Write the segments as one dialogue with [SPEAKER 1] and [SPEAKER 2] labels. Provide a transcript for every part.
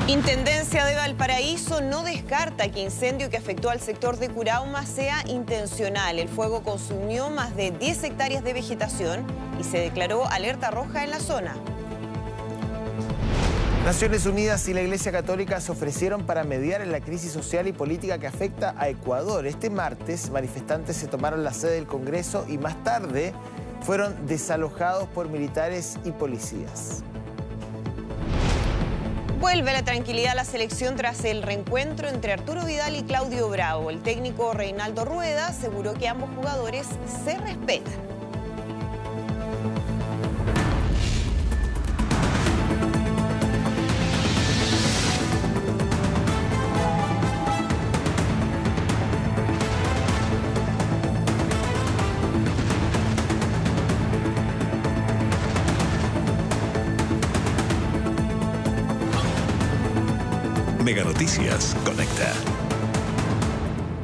[SPEAKER 1] Intendencia de Valparaíso no descarta que incendio que afectó al sector de Curauma sea intencional. El fuego consumió más de 10 hectáreas de vegetación y se declaró alerta roja en la zona.
[SPEAKER 2] Naciones Unidas y la Iglesia Católica se ofrecieron para mediar en la crisis social y política que afecta a Ecuador. Este martes, manifestantes se tomaron la sede del Congreso y más tarde fueron desalojados por militares y policías.
[SPEAKER 1] Vuelve la tranquilidad a la selección tras el reencuentro entre Arturo Vidal y Claudio Bravo. El técnico Reinaldo Rueda aseguró que ambos jugadores se respetan.
[SPEAKER 3] Mega Noticias Conecta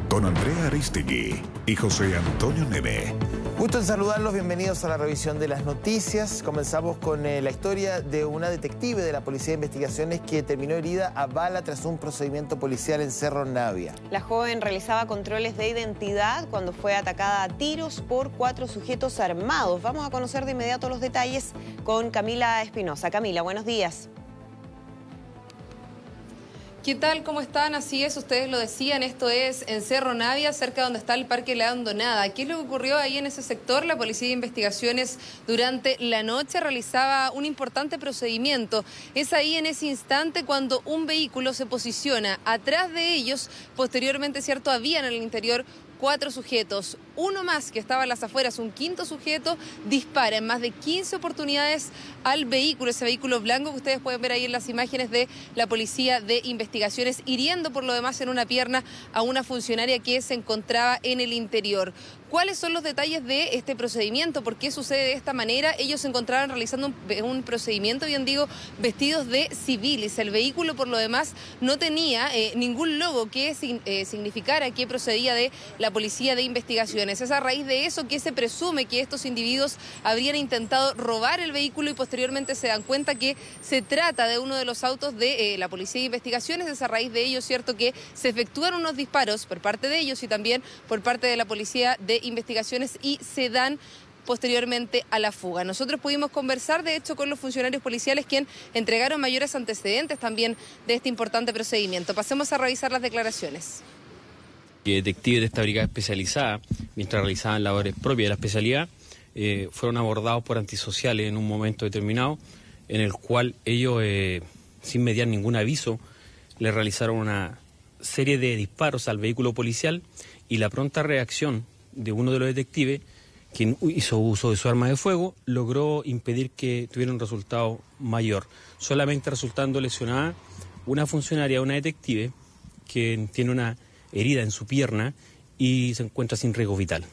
[SPEAKER 3] con Andrea Aristegui y José Antonio Neme.
[SPEAKER 2] Gusto en saludarlos, bienvenidos a la revisión de las noticias. Comenzamos con la historia de una detective de la Policía de Investigaciones que terminó herida a bala tras un procedimiento policial en Cerro Navia.
[SPEAKER 1] La joven realizaba controles de identidad cuando fue atacada a tiros por 4 sujetos armados. Vamos a conocer de inmediato los detalles con Camila Espinosa. Camila, buenos días.
[SPEAKER 4] ¿Qué tal? ¿Cómo están? Así es, ustedes lo decían, esto es en Cerro Navia, cerca donde está el Parque La Hondonada. ¿Qué es lo que ocurrió ahí en ese sector? La Policía de Investigaciones durante la noche realizaba un importante procedimiento. Es ahí en ese instante cuando un vehículo se posiciona atrás de ellos. Posteriormente, ¿cierto? Habían en el interior 4 sujetos, uno más que estaba en las afueras, un quinto sujeto, dispara en más de 15 oportunidades al vehículo, ese vehículo blanco que ustedes pueden ver ahí en las imágenes de la Policía de Investigaciones, hiriendo por lo demás en una pierna a una funcionaria que se encontraba en el interior. ¿Cuáles son los detalles de este procedimiento? ¿Por qué sucede de esta manera? Ellos se encontraban realizando un procedimiento, bien digo, vestidos de civiles. El vehículo, por lo demás, no tenía ningún logo que significara que procedía de la Policía de Investigaciones. Es a raíz de eso que se presume que estos individuos habrían intentado robar el vehículo y posteriormente se dan cuenta que se trata de uno de los autos de la Policía de Investigaciones. Es a raíz de ello, cierto, que se efectúan unos disparos por parte de ellos y también por parte de la Policía de Investigaciones y se dan posteriormente a la fuga. Nosotros pudimos conversar, de hecho, con los funcionarios policiales quienes entregaron mayores antecedentes también de este importante procedimiento. Pasemos a revisar las declaraciones.
[SPEAKER 5] Detectives de esta brigada especializada, mientras realizaban labores propias de la especialidad, fueron abordados por antisociales en un momento determinado, en el cual ellos, sin mediar ningún aviso, le realizaron una serie de disparos al vehículo policial y la pronta reacción de uno de los detectives, quien hizo uso de su arma de fuego, logró impedir que tuviera un resultado mayor, solamente resultando lesionada una funcionaria, una detective, que tiene una herida en su pierna y se encuentra sin riesgo vital.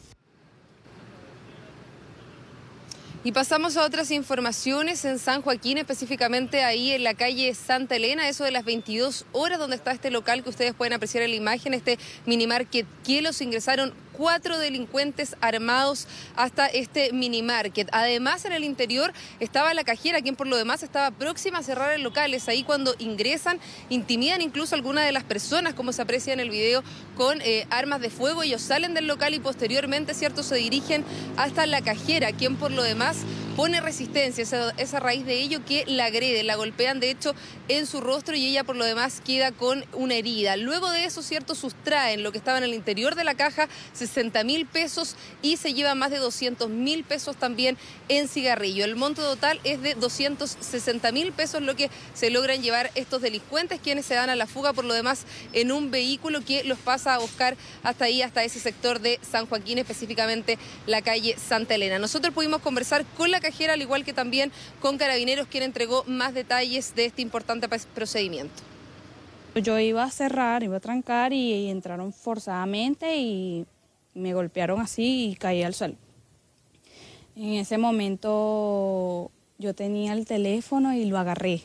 [SPEAKER 4] Y pasamos a otras informaciones en San Joaquín, específicamente ahí en la calle Santa Elena, eso de las 22 horas, donde está este local que ustedes pueden apreciar en la imagen, este minimarket Kielos. Ingresaron 4 delincuentes armados hasta este minimarket. Además, en el interior estaba la cajera, quien por lo demás estaba próxima a cerrar el local. Es ahí cuando ingresan, intimidan incluso a algunas de las personas, como se aprecia en el video, con armas de fuego. Ellos salen del local y posteriormente, cierto, se dirigen hasta la cajera, quien por lo demás pone resistencia. Es a raíz de ello que la agreden, la golpean de hecho en su rostro y ella por lo demás queda con una herida. Luego de eso, cierto, sustraen lo que estaba en el interior de la caja, 60.000 pesos, y se llevan más de 200.000 pesos también en cigarrillo. El monto total es de 260.000 pesos lo que se logran llevar estos delincuentes, quienes se dan a la fuga por lo demás en un vehículo que los pasa a buscar hasta ahí, hasta ese sector de San Joaquín, específicamente la calle Santa Elena. Nosotros pudimos conversar con la cajera, al igual que también con Carabineros, quien entregó más detalles de este importante procedimiento.
[SPEAKER 6] Yo iba a cerrar, iba a trancar y entraron forzadamente y me golpearon así y caí al suelo. En ese momento yo tenía el teléfono y lo agarré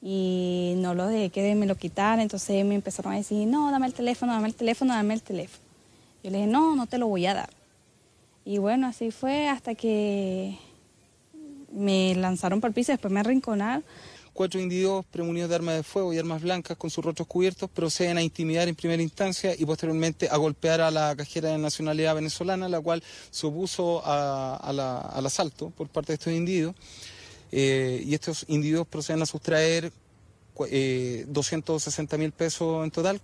[SPEAKER 6] y no lo dejé que me lo quitaran. Entonces me empezaron a decir, no, dame el teléfono, dame el teléfono, dame el teléfono. Yo le dije, no, no te lo voy a dar. Y bueno, así fue hasta que me lanzaron por el piso, después me arrinconaron.
[SPEAKER 7] 4 individuos premunidos de armas de fuego y armas blancas con sus rostros cubiertos proceden a intimidar en primera instancia y posteriormente a golpear a la cajera de nacionalidad venezolana, la cual se opuso al asalto por parte de estos individuos. Y estos individuos proceden a sustraer 260.000 pesos en total.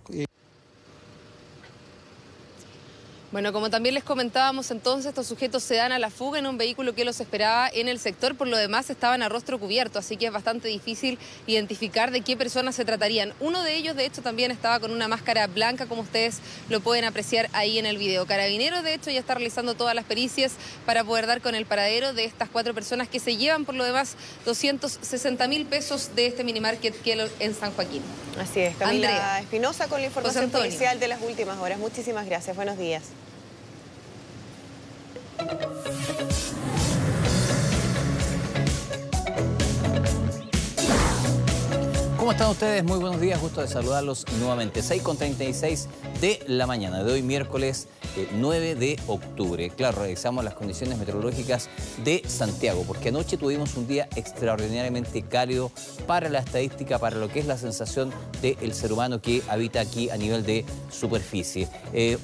[SPEAKER 4] Bueno, como también les comentábamos, entonces estos sujetos se dan a la fuga en un vehículo que los esperaba en el sector. Por lo demás estaban a rostro cubierto, así que es bastante difícil identificar de qué personas se tratarían. Uno de ellos, de hecho, también estaba con una máscara blanca, como ustedes lo pueden apreciar ahí en el video. Carabineros, de hecho, ya está realizando todas las pericias para poder dar con el paradero de estas 4 personas que se llevan, por lo demás, 260.000 pesos de este minimarket que en San Joaquín.
[SPEAKER 1] Así es, Camila
[SPEAKER 4] Andrea
[SPEAKER 1] Espinosa con la información policial de las últimas horas. Muchísimas gracias, buenos días.
[SPEAKER 8] ¿Cómo están ustedes? Muy buenos días, gusto de saludarlos nuevamente. 6:36 de la mañana de hoy, miércoles 9 de octubre. Claro, revisamos las condiciones meteorológicas de Santiago, porque anoche tuvimos un día extraordinariamente cálido para la estadística, para lo que es la sensación del ser humano que habita aquí a nivel de superficie.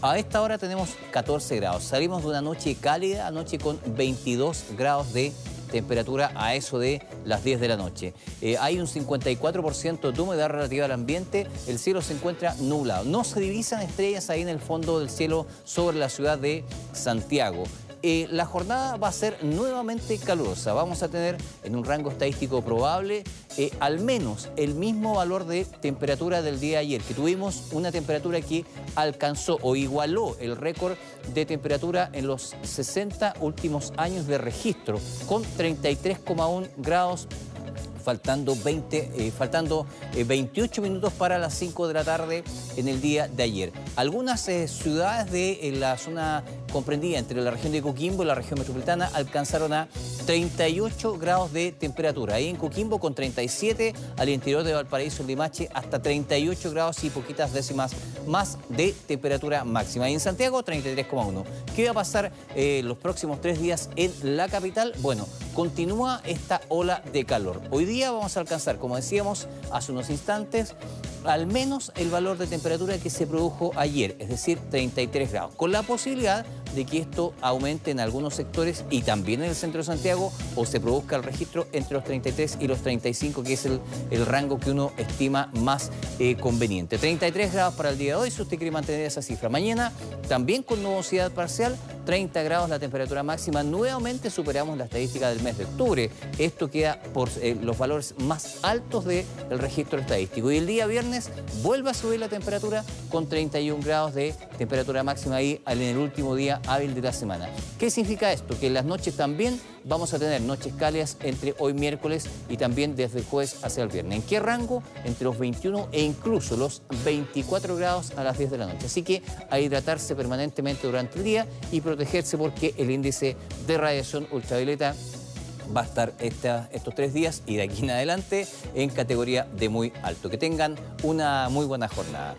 [SPEAKER 8] A esta hora tenemos 14 grados. Salimos de una noche cálida, anoche con 22 grados de temperatura a eso de las 10 de la noche. Hay un 54% de humedad relativa al ambiente, el cielo se encuentra nublado. No se divisan estrellas ahí en el fondo del cielo sobre la ciudad de Santiago. La jornada va a ser nuevamente calurosa. Vamos a tener en un rango estadístico probable al menos el mismo valor de temperatura del día de ayer, que tuvimos una temperatura que alcanzó o igualó el récord de temperatura en los 60 últimos años de registro, con 33,1 grados. Faltando 28 minutos para las 5 de la tarde en el día de ayer. Algunas ciudades de la zona comprendida entre la región de Coquimbo y la región metropolitana alcanzaron a 38 grados de temperatura. Ahí en Coquimbo con 37, al interior de Valparaíso, el Limache, hasta 38 grados y poquitas décimas más de temperatura máxima. Y en Santiago, 33,1. ¿Qué va a pasar los próximos 3 días en la capital? Bueno, continúa esta ola de calor. Hoy día vamos a alcanzar, como decíamos hace unos instantes, al menos el valor de temperatura que se produjo ayer, es decir, 33 grados, con la posibilidad de que esto aumente en algunos sectores y también en el centro de Santiago, o se produzca el registro entre los 33 y los 35, que es el rango que uno estima más conveniente. 33 grados para el día de hoy, si usted quiere mantener esa cifra. Mañana, también con nubosidad parcial, 30 grados la temperatura máxima. Nuevamente superamos la estadística del mes de octubre. Esto queda por los valores más altos del registro estadístico. Y el día viernes vuelve a subir la temperatura con 31 grados de temperatura máxima ahí en el último día hábil de la semana. ¿Qué significa esto? Que en las noches también vamos a tener noches cálidas entre hoy miércoles y también desde el jueves hacia el viernes. ¿En qué rango? Entre los 21 e incluso los 24 grados a las 10 de la noche. Así que a hidratarse permanentemente durante el día y protegerse, porque el índice de radiación ultravioleta va a estar estos 3 días y de aquí en adelante en categoría de muy alto. Que tengan una muy buena jornada.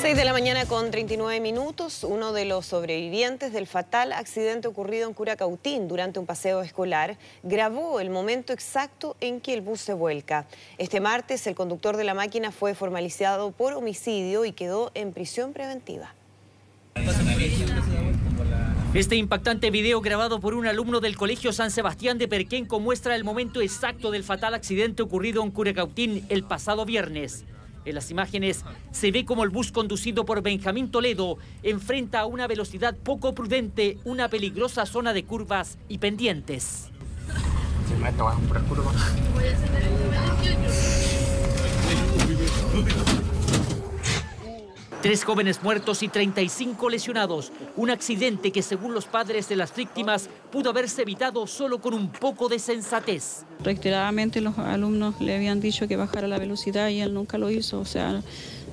[SPEAKER 1] 6 de la mañana con 39 minutos. Uno de los sobrevivientes del fatal accidente ocurrido en Curacautín durante un paseo escolar grabó el momento exacto en que el bus se vuelca. Este martes el conductor de la máquina fue formalizado por homicidio y quedó en prisión preventiva.
[SPEAKER 9] Este impactante video grabado por un alumno del Colegio San Sebastián de Perquenco muestra el momento exacto del fatal accidente ocurrido en Curacautín el pasado viernes. En las imágenes se ve como el bus conducido por Benjamín Toledo enfrenta a una velocidad poco prudente una peligrosa zona de curvas y pendientes. 3 jóvenes muertos y 35 lesionados. Un accidente que, según los padres de las víctimas, pudo haberse evitado solo con un poco de sensatez.
[SPEAKER 6] Reiteradamente los alumnos le habían dicho que bajara la velocidad y él nunca lo hizo. O sea,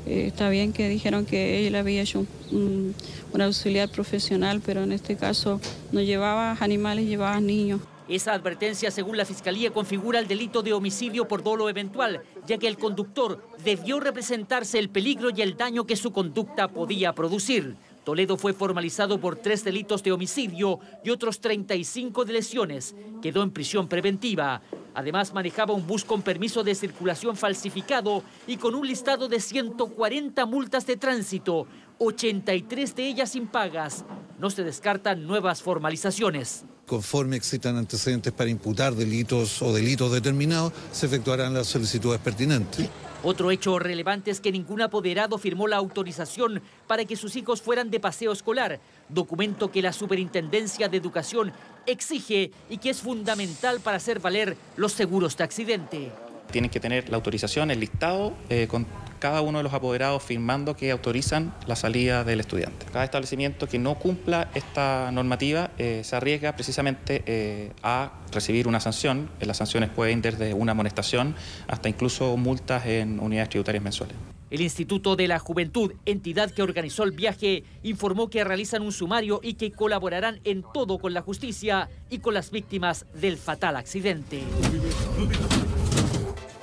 [SPEAKER 6] está bien que dijeron que él había hecho un auxiliar profesional, pero en este caso no llevaba animales, llevaba niños.
[SPEAKER 9] Esa advertencia, según la Fiscalía, configura el delito de homicidio por dolo eventual, ya que el conductor debió representarse el peligro y el daño que su conducta podía producir. Toledo fue formalizado por 3 delitos de homicidio y otros 35 de lesiones. Quedó en prisión preventiva. Además, manejaba un bus con permiso de circulación falsificado y con un listado de 140 multas de tránsito, 83 de ellas impagas. No se descartan nuevas formalizaciones.
[SPEAKER 10] Conforme existan antecedentes para imputar delitos o delitos determinados, se efectuarán las solicitudes pertinentes.
[SPEAKER 9] Otro hecho relevante es que ningún apoderado firmó la autorización para que sus hijos fueran de paseo escolar, documento que la Superintendencia de Educación exige y que es fundamental para hacer valer los seguros de accidente.
[SPEAKER 11] Tienen que tener la autorización, el listado, con cada uno de los apoderados firmando que autorizan la salida del estudiante. Cada establecimiento que no cumpla esta normativa se arriesga precisamente a recibir una sanción. Las sanciones pueden ir desde una amonestación hasta incluso multas en unidades tributarias mensuales.
[SPEAKER 9] El Instituto de la Juventud, entidad que organizó el viaje, informó que realizan un sumario y que colaborarán en todo con la justicia y con las víctimas del fatal accidente.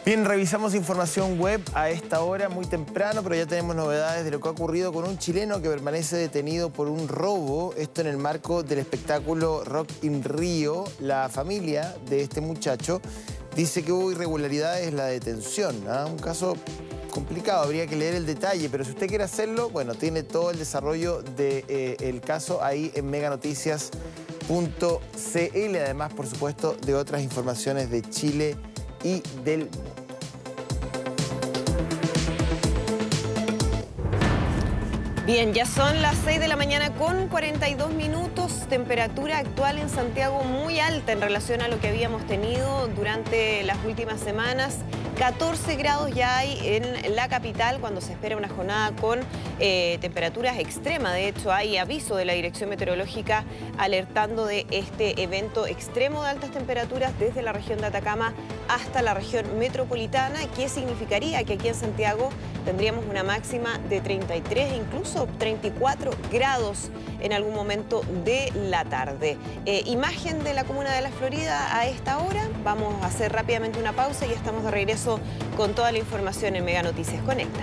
[SPEAKER 2] Bien, revisamos información web a esta hora, muy temprano, pero ya tenemos novedades de lo que ha ocurrido con un chileno que permanece detenido por un robo. Esto en el marco del espectáculo Rock in Rio. La familia de este muchacho dice que hubo irregularidades en la detención. Un caso complicado, habría que leer el detalle, pero si usted quiere hacerlo, bueno, tiene todo el desarrollo del caso ahí en meganoticias.cl, además, por supuesto, de otras informaciones de Chile y del mundo.
[SPEAKER 1] Bien, ya son las 6 de la mañana con 42 minutos. Temperatura actual en Santiago muy alta en relación a lo que habíamos tenido durante las últimas semanas. 14 grados ya hay en la capital cuando se espera una jornada con temperaturas extremas. De hecho, hay aviso de la Dirección Meteorológica alertando de este evento extremo de altas temperaturas desde la región de Atacama hasta la región metropolitana, que significaría que aquí en Santiago tendríamos una máxima de 33 e incluso 34 grados en algún momento de la tarde. Imagen de la comuna de La Florida a esta hora. Vamos a hacer rápidamente una pausa y estamos de regreso con toda la información en Mega Noticias Conecta.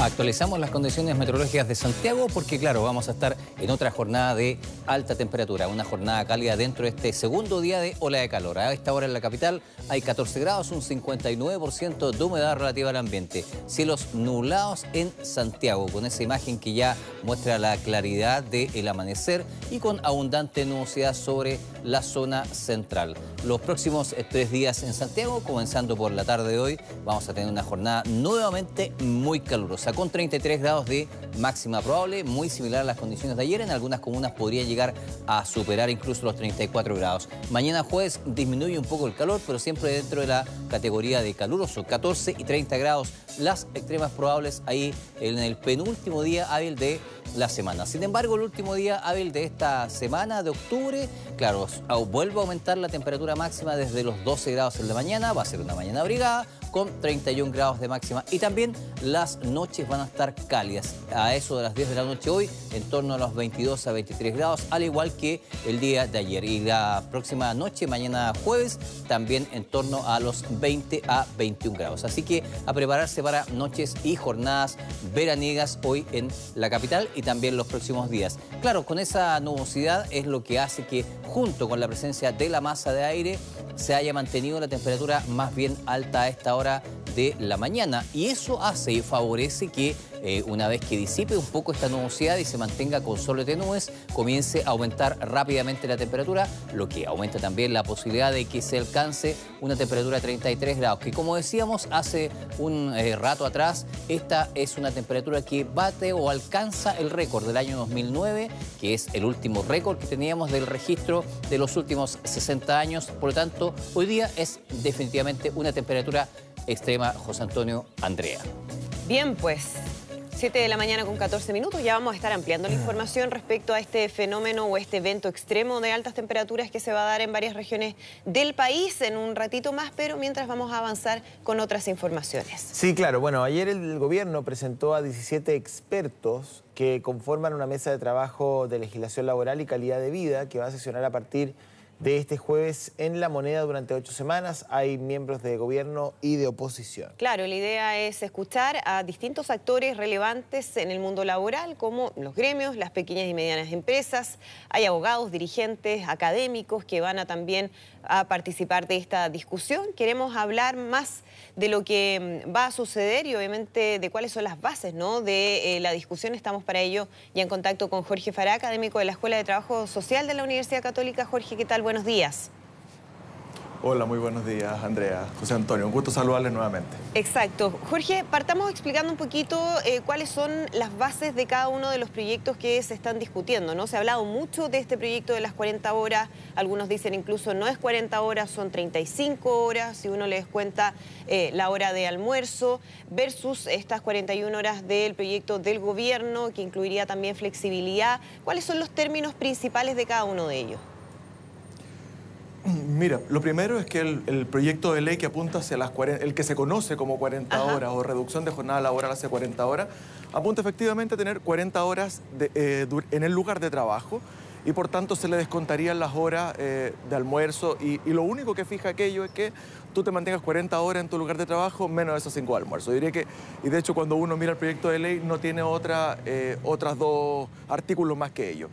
[SPEAKER 8] Actualizamos las condiciones meteorológicas de Santiago porque, claro, vamos a estar en otra jornada de alta temperatura, una jornada cálida dentro de este segundo día de ola de calor. A esta hora en la capital hay 14 grados, un 59% de humedad relativa al ambiente. Cielos nublados en Santiago, con esa imagen que ya muestra la claridad del amanecer y con abundante nubosidad sobre la zona central. Los próximos 3 días en Santiago, comenzando por la tarde de hoy, vamos a tener una jornada nuevamente muy calurosa, con 33 grados de máxima probable, muy similar a las condiciones de ayer. En algunas comunas podría llegar a superar incluso los 34 grados. Mañana jueves disminuye un poco el calor, pero siempre dentro de la categoría de caluroso, 14 y 30 grados. Las extremas probables ahí en el penúltimo día hábil de la semana. Sin embargo, el último día hábil de esta semana de octubre, claro, vuelve a aumentar la temperatura máxima desde los 12 grados en la mañana, va a ser una mañana abrigada, con 31 grados de máxima. Y también las noches van a estar cálidas. A eso de las 10 de la noche hoy, en torno a los 22 a 23 grados, al igual que el día de ayer. Y la próxima noche, mañana jueves, también en torno a los 20 a 21 grados. Así que a prepararse para noches y jornadas veraniegas hoy en la capital y también los próximos días. Claro, con esa nubosidad es lo que hace que, junto con la presencia de la masa de aire, se haya mantenido la temperatura más bien alta a esta hora de la mañana. Y eso hace y favorece que una vez que disipe un poco esta nubosidad y se mantenga con sol de nubes, comience a aumentar rápidamente la temperatura, lo que aumenta también la posibilidad de que se alcance una temperatura de 33 grados, que, como decíamos hace un rato atrás, esta es una temperatura que bate o alcanza el récord del año 2009, que es el último récord que teníamos del registro de los últimos 60 años. Por lo tanto, hoy día es definitivamente una temperatura extrema, José Antonio, Andrea.
[SPEAKER 1] Bien, pues 7 de la mañana con 14 minutos. Ya vamos a estar ampliando la información respecto a este fenómeno o este evento extremo de altas temperaturas que se va a dar en varias regiones del país en un ratito más, pero mientras vamos a avanzar con otras informaciones.
[SPEAKER 2] Sí, claro. Bueno, ayer el gobierno presentó a 17 expertos que conforman una mesa de trabajo de legislación laboral y calidad de vida que va a sesionar a partir de este jueves en La Moneda durante 8 semanas. Hay miembros de gobierno y de oposición.
[SPEAKER 1] Claro, la idea es escuchar a distintos actores relevantes en el mundo laboral, como los gremios, las pequeñas y medianas empresas. Hay abogados, dirigentes, académicos que van a también a participar de esta discusión. Queremos hablar más de lo que va a suceder y obviamente de cuáles son las bases, ¿no?, de la discusión. Estamos para ello ya en contacto con Jorge Fará, académico de la Escuela de Trabajo Social de la Universidad Católica. Jorge, ¿qué tal? Buenos días.
[SPEAKER 12] Hola, muy buenos días, Andrea. José Antonio, un gusto saludarles nuevamente.
[SPEAKER 1] Exacto. Jorge, partamos explicando un poquito cuáles son las bases de cada uno de los proyectos que se están discutiendo, ¿no? Se ha hablado mucho de este proyecto de las 40 horas, algunos dicen incluso no es 40 horas, son 35 horas, si uno les cuenta la hora de almuerzo, versus estas 41 horas del proyecto del gobierno, que incluiría también flexibilidad. ¿Cuáles son los términos principales de cada uno de ellos?
[SPEAKER 12] Mira, lo primero es que el proyecto de ley que apunta hacia las 40, el que se conoce como 40 horas o reducción de jornada laboral hacia 40 horas, apunta efectivamente a tener 40 horas en el lugar de trabajo y por tanto se le descontarían las horas de almuerzo y lo único que fija aquello es que tú te mantengas 40 horas en tu lugar de trabajo menos esos 5 de almuerzo. Diría que, y de hecho cuando uno mira el proyecto de ley no tiene otras dos artículos más que ello.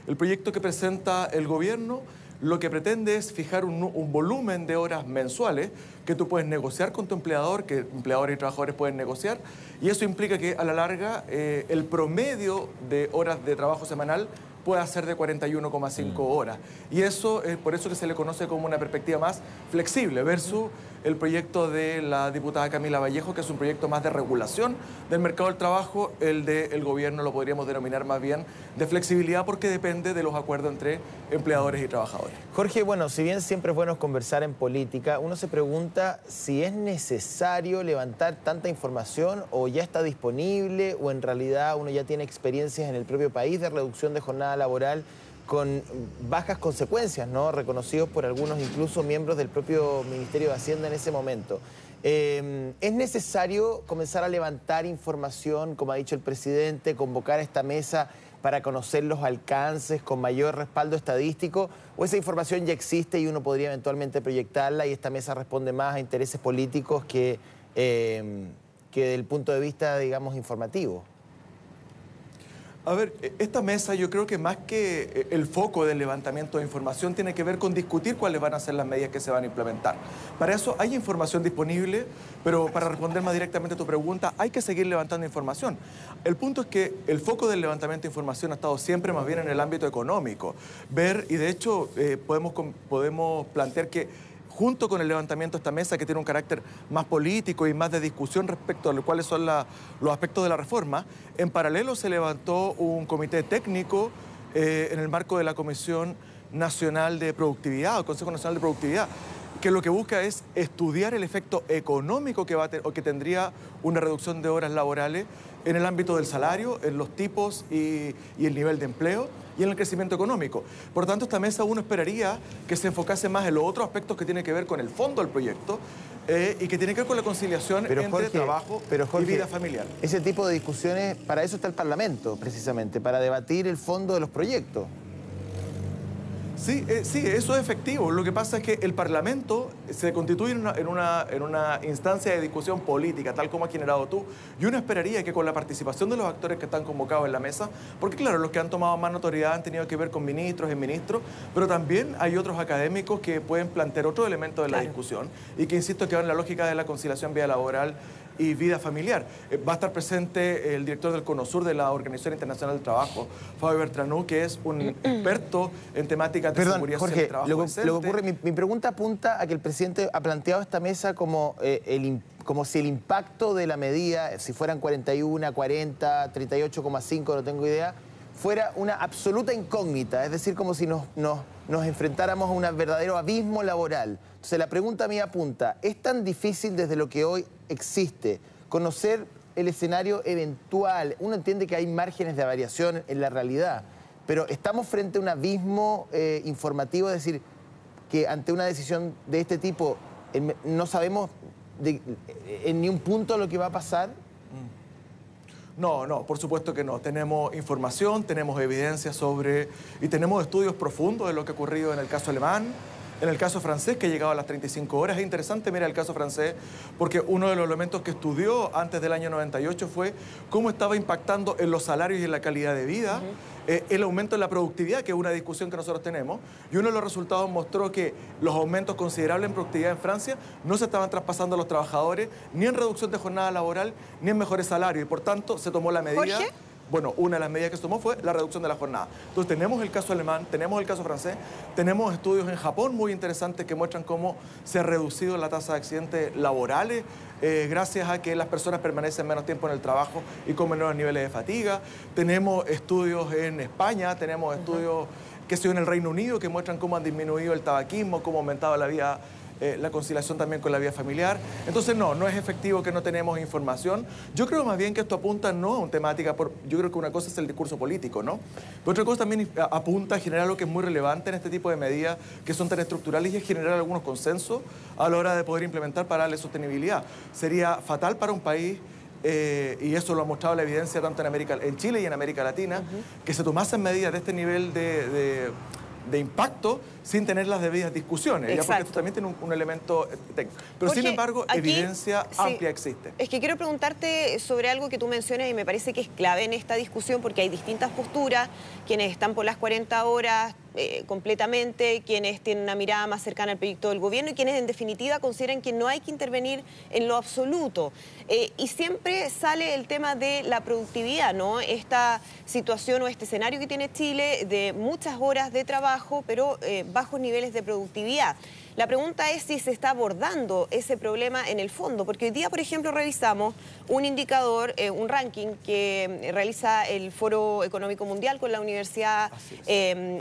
[SPEAKER 12] El proyecto que presenta el gobierno lo que pretende es fijar un volumen de horas mensuales que tú puedes negociar con tu empleador, que empleadores y trabajadores pueden negociar, y eso implica que a la larga el promedio de horas de trabajo semanal puede ser de 41,5 horas. Y eso es por eso que se le conoce como una perspectiva más flexible versus el proyecto de la diputada Camila Vallejo, que es un proyecto más de regulación del mercado del trabajo. El del gobierno lo podríamos denominar más bien de flexibilidad porque depende de los acuerdos entre empleadores y trabajadores.
[SPEAKER 2] Jorge, bueno, si bien siempre es bueno conversar en política, uno se pregunta si es necesario levantar tanta información o ya está disponible o en realidad uno ya tiene experiencias en el propio país de reducción de jornada laboral con bajas consecuencias, ¿no?, reconocidos por algunos incluso miembros del propio Ministerio de Hacienda en ese momento. ¿Es necesario comenzar a levantar información, como ha dicho el presidente, convocar a esta mesa para conocer los alcances con mayor respaldo estadístico, o esa información ya existe y uno podría eventualmente proyectarla y esta mesa responde más a intereses políticos que desde el punto de vista, digamos, informativo?
[SPEAKER 12] A ver, esta mesa yo creo que más que el foco del levantamiento de información tiene que ver con discutir cuáles van a ser las medidas que se van a implementar. Para eso hay información disponible, pero para responder más directamente a tu pregunta, hay que seguir levantando información. El punto es que el foco del levantamiento de información ha estado siempre más bien en el ámbito económico. Ver, y de hecho podemos plantear que junto con el levantamiento de esta mesa, que tiene un carácter más político y más de discusión respecto a cuáles son los aspectos de la reforma, en paralelo se levantó un comité técnico en el marco de la Comisión Nacional de Productividad, o Consejo Nacional de Productividad, que lo que busca es estudiar el efecto económico que que tendría una reducción de horas laborales en el ámbito del salario, en los tipos y el nivel de empleo y en el crecimiento económico. Por tanto, esta mesa uno esperaría que se enfocase más en los otros aspectos que tienen que ver con el fondo del proyecto y que tiene que ver con la conciliación entre trabajo y vida familiar.
[SPEAKER 2] Ese tipo de discusiones, para eso está el Parlamento, precisamente, para debatir el fondo de los proyectos.
[SPEAKER 12] Sí, eso es efectivo. Lo que pasa es que el Parlamento se constituye en una instancia de discusión política, tal como has generado tú, y uno esperaría que con la participación de los actores que están convocados en la mesa, porque claro, los que han tomado más notoriedad han tenido que ver con ministros y ministros, pero también hay otros académicos que pueden plantear otro elemento de la discusión y que, insisto, que van en la lógica de la conciliación vida laboral y vida familiar. Va a estar presente el director del CONOSUR de la Organización Internacional del Trabajo, Fabio Bertranú, que es un experto en temáticas de seguridad social y trabajo.
[SPEAKER 2] Lo que ocurre, mi pregunta apunta a que el presidente ha planteado esta mesa como si el impacto de la medida, si fueran 41, 40, 38,5, no tengo idea, fuera una absoluta incógnita, es decir, como si nos enfrentáramos a un verdadero abismo laboral. Entonces la pregunta mía apunta, ¿es tan difícil desde lo que hoy existe conocer el escenario eventual. Uno entiende que hay márgenes de variación en la realidad, pero estamos frente a un abismo informativo, es decir, que ante una decisión de este tipo no sabemos en ni un punto lo que va a pasar.
[SPEAKER 12] No, por supuesto que no. Tenemos información, tenemos evidencia sobre y tenemos estudios profundos de lo que ha ocurrido en el caso alemán, en el caso francés, que ha llegado a las 35 horas. Es interesante, mira, el caso francés, porque uno de los elementos que estudió antes del año 98 fue cómo estaba impactando en los salarios y en la calidad de vida el aumento en la productividad, que es una discusión que nosotros tenemos. Y uno de los resultados mostró que los aumentos considerables en productividad en Francia no se estaban traspasando a los trabajadores ni en reducción de jornada laboral ni en mejores salarios. Y por tanto, se tomó la medida...
[SPEAKER 1] ¿Jorge?
[SPEAKER 12] Bueno, una de las medidas que se tomó fue la reducción de la jornada. Entonces tenemos el caso alemán, tenemos el caso francés, tenemos estudios en Japón muy interesantes que muestran cómo se ha reducido la tasa de accidentes laborales gracias a que las personas permanecen menos tiempo en el trabajo y con menores niveles de fatiga. Tenemos estudios en España, tenemos estudios que se ven en el Reino Unido que muestran cómo han disminuido el tabaquismo, cómo ha aumentado la conciliación también con la vida familiar. Entonces, no es efectivo que no tenemos información. Yo creo más bien que esto apunta no a una temática, yo creo que una cosa es el discurso político, ¿no? Pero otra cosa también apunta a generar lo que es muy relevante en este tipo de medidas que son tan estructurales y es generar algunos consensos a la hora de poder implementar para darle sostenibilidad. Sería fatal para un país y eso lo ha mostrado la evidencia tanto en Chile y en América Latina, que se tomasen medidas de este nivel de impacto sin tener las debidas discusiones, ya porque esto también tiene un elemento técnico. Pero Jorge, sin embargo, aquí, evidencia amplia existe.
[SPEAKER 1] Es que quiero preguntarte sobre algo que tú mencionas y me parece que es clave en esta discusión porque hay distintas posturas, quienes están por las 40 horas completamente, quienes tienen una mirada más cercana al proyecto del gobierno y quienes en definitiva consideran que no hay que intervenir en lo absoluto. Y siempre sale el tema de la productividad, ¿no? Esta situación o este escenario que tiene Chile de muchas horas de trabajo, pero bajos niveles de productividad. La pregunta es si se está abordando ese problema en el fondo, porque hoy día, por ejemplo, revisamos un indicador, un ranking que realiza el Foro Económico Mundial con la Universidad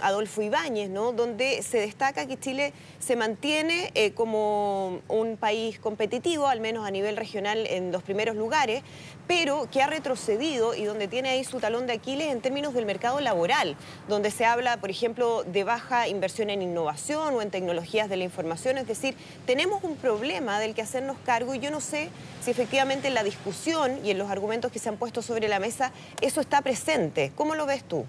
[SPEAKER 1] Adolfo Ibáñez, ¿no? Donde se destaca que Chile se mantiene como un país competitivo, al menos a nivel regional, en los primeros lugares, pero que ha retrocedido y donde tiene ahí su talón de Aquiles en términos del mercado laboral, donde se habla, por ejemplo, de baja inversión en innovación o en tecnologías de la información. Es decir, tenemos un problema del que hacernos cargo y yo no sé si efectivamente en la discusión y en los argumentos que se han puesto sobre la mesa eso está presente. ¿Cómo lo ves tú?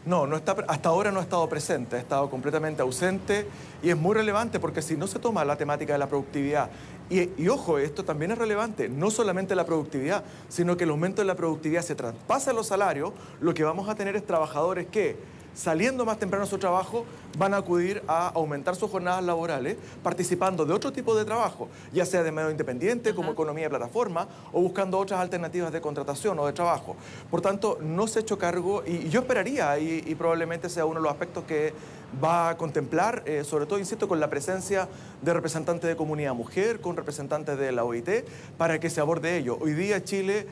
[SPEAKER 12] No está, hasta ahora no ha estado presente, ha estado completamente ausente y es muy relevante porque si no se toma la temática de la productividad, y ojo, esto también es relevante, no solamente la productividad, sino que el aumento de la productividad se traspasa a los salarios, lo que vamos a tener es trabajadores que, saliendo más temprano a su trabajo, van a acudir a aumentar sus jornadas laborales, participando de otro tipo de trabajo, ya sea de medio independiente, como economía de plataforma, o buscando otras alternativas de contratación o de trabajo. Por tanto, no se ha hecho cargo, y yo esperaría, y probablemente sea uno de los aspectos que va a contemplar, sobre todo, insisto, con la presencia de representantes de comunidad mujer, con representantes de la OIT, para que se aborde ello. Hoy día Chile...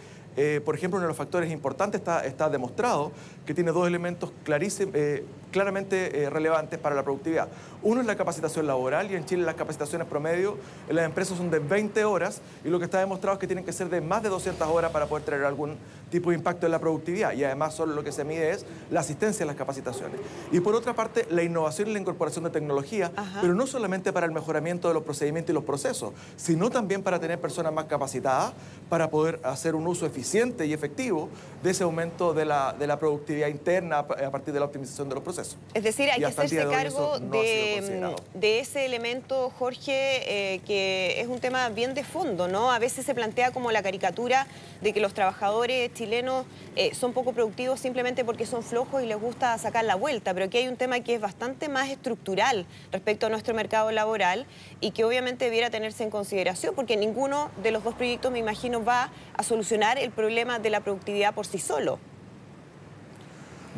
[SPEAKER 12] por ejemplo, uno de los factores importantes está demostrado que tiene dos elementos claramente relevantes para la productividad. Uno es la capacitación laboral y en Chile las capacitaciones promedio en las empresas son de 20 horas y lo que está demostrado es que tienen que ser de más de 200 horas para poder tener algún tipo de impacto en la productividad y además solo lo que se mide es la asistencia a las capacitaciones. Y por otra parte, la innovación y la incorporación de tecnología, pero no solamente para el mejoramiento de los procedimientos y los procesos, sino también para tener personas más capacitadas para poder hacer un uso eficiente y efectivo de ese aumento de la productividad interna a partir de la optimización de los procesos.
[SPEAKER 1] Es decir, hay que hacerse cargo de ese elemento, Jorge, que es un tema bien de fondo, ¿no? A veces se plantea como la caricatura de que los trabajadores chilenos son poco productivos simplemente porque son flojos y les gusta sacar la vuelta, pero aquí hay un tema que es bastante más estructural respecto a nuestro mercado laboral y que obviamente debiera tenerse en consideración, porque ninguno de los dos proyectos, me imagino, va a solucionar el problema de la productividad por sí solo.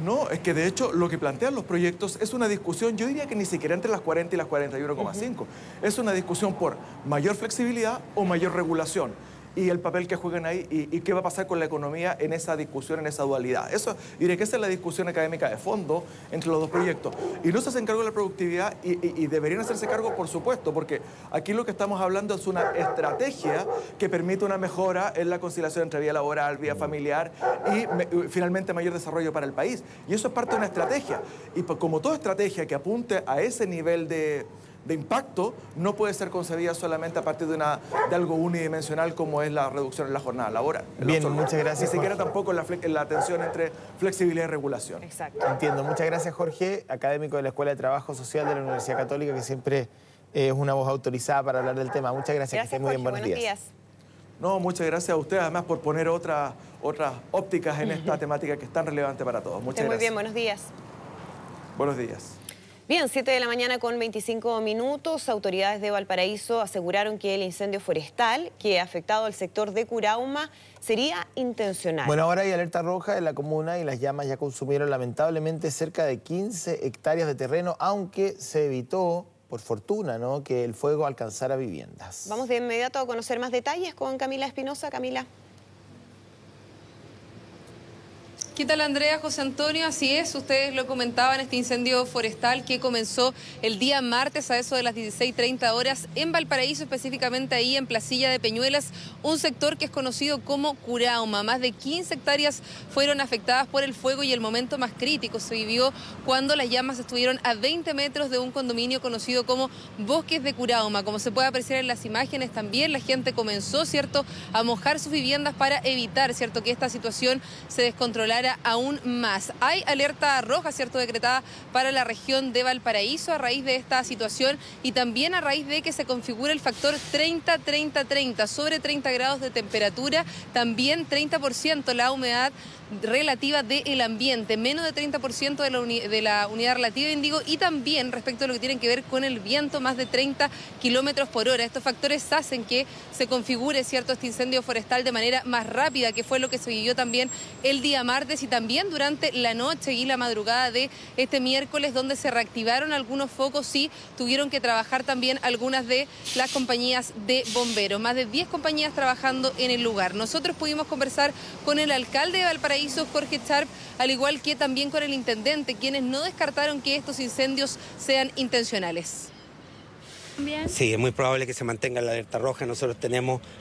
[SPEAKER 12] No, es que de hecho lo que plantean los proyectos es una discusión, yo diría que ni siquiera entre las 40 y las 41,5. Es una discusión por mayor flexibilidad o mayor regulación. y el papel que juegan ahí y qué va a pasar con la economía en esa discusión, en esa dualidad. Eso, diré que esa es la discusión académica de fondo entre los dos proyectos. Y no se hacen cargo de la productividad y deberían hacerse cargo, por supuesto, porque aquí lo que estamos hablando es una estrategia que permite una mejora en la conciliación entre vida laboral, vida familiar y finalmente mayor desarrollo para el país. Y eso es parte de una estrategia. Y como toda estrategia que apunte a ese nivel de impacto no puede ser concebida solamente a partir de algo unidimensional como es la reducción en la jornada laboral.
[SPEAKER 2] Bien, muchas gracias.
[SPEAKER 12] Ni siquiera tampoco en la tensión entre flexibilidad y regulación.
[SPEAKER 1] Exacto.
[SPEAKER 2] Entiendo. Muchas gracias, Jorge, académico de la Escuela de Trabajo Social de la Universidad Católica, que siempre es una voz autorizada para hablar del tema. Muchas gracias.
[SPEAKER 1] Gracias,
[SPEAKER 2] que esté muy bien.
[SPEAKER 1] Jorge, buenos días.
[SPEAKER 12] No, muchas gracias a usted, además, por poner otras ópticas en esta temática que es tan relevante para todos. Muchas gracias.
[SPEAKER 1] Muy bien, buenos días.
[SPEAKER 12] Buenos días.
[SPEAKER 1] Bien, 7 de la mañana con 25 minutos. Autoridades de Valparaíso aseguraron que el incendio forestal que ha afectado al sector de Curauma sería intencional.
[SPEAKER 2] Bueno, ahora hay alerta roja en la comuna y las llamas ya consumieron lamentablemente cerca de 15 hectáreas de terreno, aunque se evitó, por fortuna, ¿no?, que el fuego alcanzara viviendas.
[SPEAKER 1] Vamos de inmediato a conocer más detalles con Camila Espinosa. Camila.
[SPEAKER 4] ¿Qué tal, Andrea? José Antonio, así es, ustedes lo comentaban, este incendio forestal que comenzó el día martes a eso de las 16:30 horas en Valparaíso, específicamente ahí en Placilla de Peñuelas, un sector que es conocido como Curauma. Más de 15 hectáreas fueron afectadas por el fuego y el momento más crítico se vivió cuando las llamas estuvieron a 20 metros de un condominio conocido como Bosques de Curauma. Como se puede apreciar en las imágenes también, la gente comenzó, ¿cierto?, a mojar sus viviendas para evitar, ¿cierto?, que esta situación se descontrolara aún más. Hay alerta roja, ¿cierto?, decretada para la región de Valparaíso a raíz de esta situación y también a raíz de que se configura el factor 30-30-30, sobre 30 grados de temperatura, también 30% la humedad relativa del ambiente, menos de 30% de la unidad relativa de índigo, y también respecto a lo que tiene que ver con el viento, más de 30 kilómetros por hora. Estos factores hacen que se configure, ¿cierto?, este incendio forestal de manera más rápida, que fue lo que se vivió también el día martes y también durante la noche y la madrugada de este miércoles, donde se reactivaron algunos focos y tuvieron que trabajar también algunas de las compañías de bomberos. Más de 10 compañías trabajando en el lugar. Nosotros pudimos conversar con el alcalde de Valparaíso, Jorge Charp, al igual que también con el intendente, quienes no descartaron que estos incendios sean intencionales.
[SPEAKER 13] Sí, es muy probable que se mantenga la alerta roja. Nosotros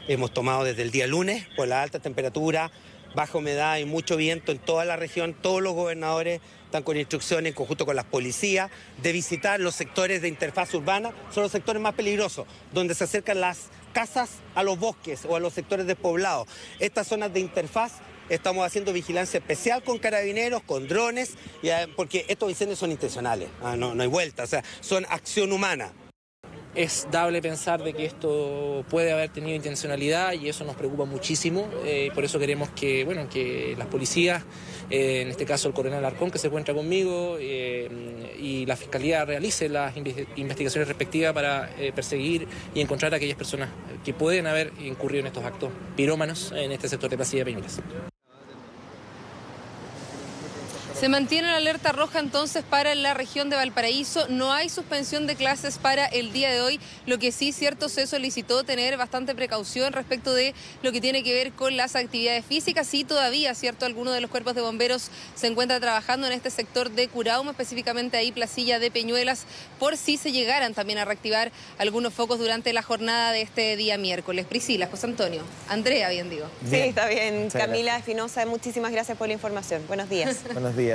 [SPEAKER 13] hemos tomado desde el día lunes, por la alta temperatura, baja humedad y mucho viento en toda la región. Todos los gobernadores están con instrucciones en conjunto con las policías de visitar los sectores de interfaz urbana. Son los sectores más peligrosos, donde se acercan las casas a los bosques o a los sectores despoblados. Estas zonas de interfaz estamos haciendo vigilancia especial con carabineros, con drones, porque estos incendios son intencionales, no hay vuelta, o sea, son acción humana.
[SPEAKER 14] Es dable pensar de que esto puede haber tenido intencionalidad y eso nos preocupa muchísimo. Por eso queremos que las policías, en este caso el coronel Alarcón, que se encuentra conmigo, y la Fiscalía realice las investigaciones respectivas para perseguir y encontrar a aquellas personas que pueden haber incurrido en estos actos pirómanos en este sector de Placilla de Peñuelas.
[SPEAKER 4] Se mantiene la alerta roja entonces para la región de Valparaíso. No hay suspensión de clases para el día de hoy. Lo que sí, cierto, se solicitó tener bastante precaución respecto de lo que tiene que ver con las actividades físicas. Sí, todavía, cierto, algunos de los cuerpos de bomberos se encuentran trabajando en este sector de Curauma, específicamente ahí Placilla de Peñuelas, por si se llegaran también a reactivar algunos focos durante la jornada de este día miércoles. Priscila, José Antonio, Andrea, bien digo.
[SPEAKER 1] Sí, está bien.
[SPEAKER 2] Muchas
[SPEAKER 1] Camila Espinosa, muchísimas gracias por la información. Buenos días.
[SPEAKER 2] Buenos días.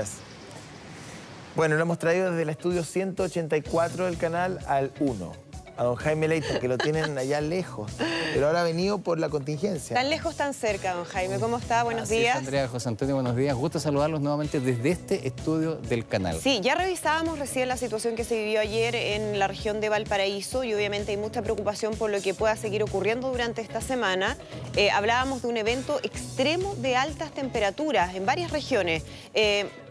[SPEAKER 2] Bueno, lo hemos traído desde el estudio 184 del canal al 1. A don Jaime Leite, que lo tienen allá lejos, pero ahora ha venido por la contingencia.
[SPEAKER 1] Tan lejos, tan cerca, don Jaime. ¿Cómo está? Buenos días.
[SPEAKER 8] Andrea, José Antonio, buenos días. Gusto saludarlos nuevamente desde este estudio del canal.
[SPEAKER 1] Sí, ya revisábamos recién la situación que se vivió ayer en la región de Valparaíso y obviamente hay mucha preocupación por lo que pueda seguir ocurriendo durante esta semana. Hablábamos de un evento extremo de altas temperaturas en varias regiones.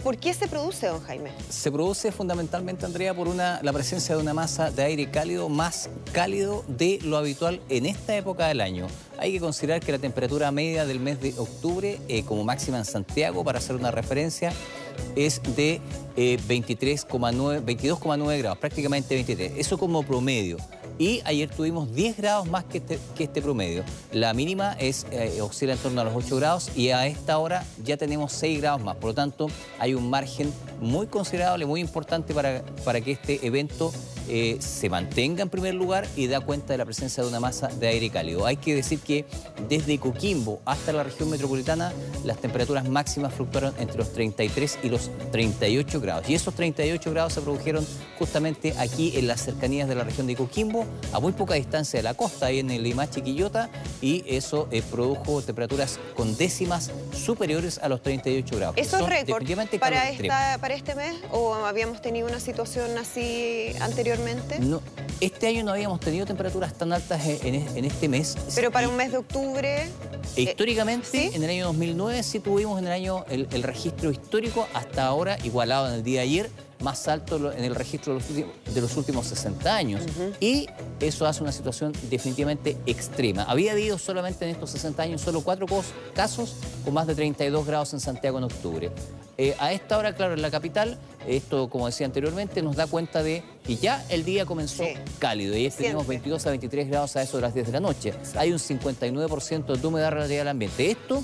[SPEAKER 1] ¿Por qué se produce, don Jaime?
[SPEAKER 8] Se produce fundamentalmente, Andrea, por la presencia de una masa de aire cálido, más cálido de lo habitual en esta época del año. Hay que considerar que la temperatura media del mes de octubre, como máxima en Santiago, para hacer una referencia, es de 22,9 grados, prácticamente 23. Eso como promedio. y ayer tuvimos 10 grados más que este promedio. La mínima oscila en torno a los 8 grados y a esta hora ya tenemos 6 grados más. Por lo tanto, hay un margen muy considerable, muy importante para que este evento se mantenga en primer lugar y da cuenta de la presencia de una masa de aire cálido. Hay que decir que desde Coquimbo hasta la región metropolitana las temperaturas máximas fluctuaron entre los 33 y los 38 grados. Y esos 38 grados se produjeron justamente aquí en las cercanías de la región de Coquimbo, a muy poca distancia de la costa, ahí en el Limache, Quillota, y eso produjo temperaturas con décimas superiores a los 38 grados.
[SPEAKER 1] ¿Eso es récord para este mes o habíamos tenido una situación así anteriormente?
[SPEAKER 8] No, este año no habíamos tenido temperaturas tan altas en este mes.
[SPEAKER 1] Pero para un mes de octubre...
[SPEAKER 8] Históricamente,
[SPEAKER 1] ¿sí?
[SPEAKER 8] En el año 2009 sí tuvimos el registro histórico, hasta ahora igualado en el día de ayer, más alto en el registro de los últimos 60 años. Y eso hace una situación definitivamente extrema. Había habido solamente en estos 60 años solo 4 casos con más de 32 grados en Santiago en octubre. A esta hora, claro, en la capital, esto, como decía anteriormente, nos da cuenta de que ya el día comenzó cálido. Y tenemos 22 a 23 grados a eso de las 10 de la noche. Hay un 59% de humedad relativa al ambiente. Esto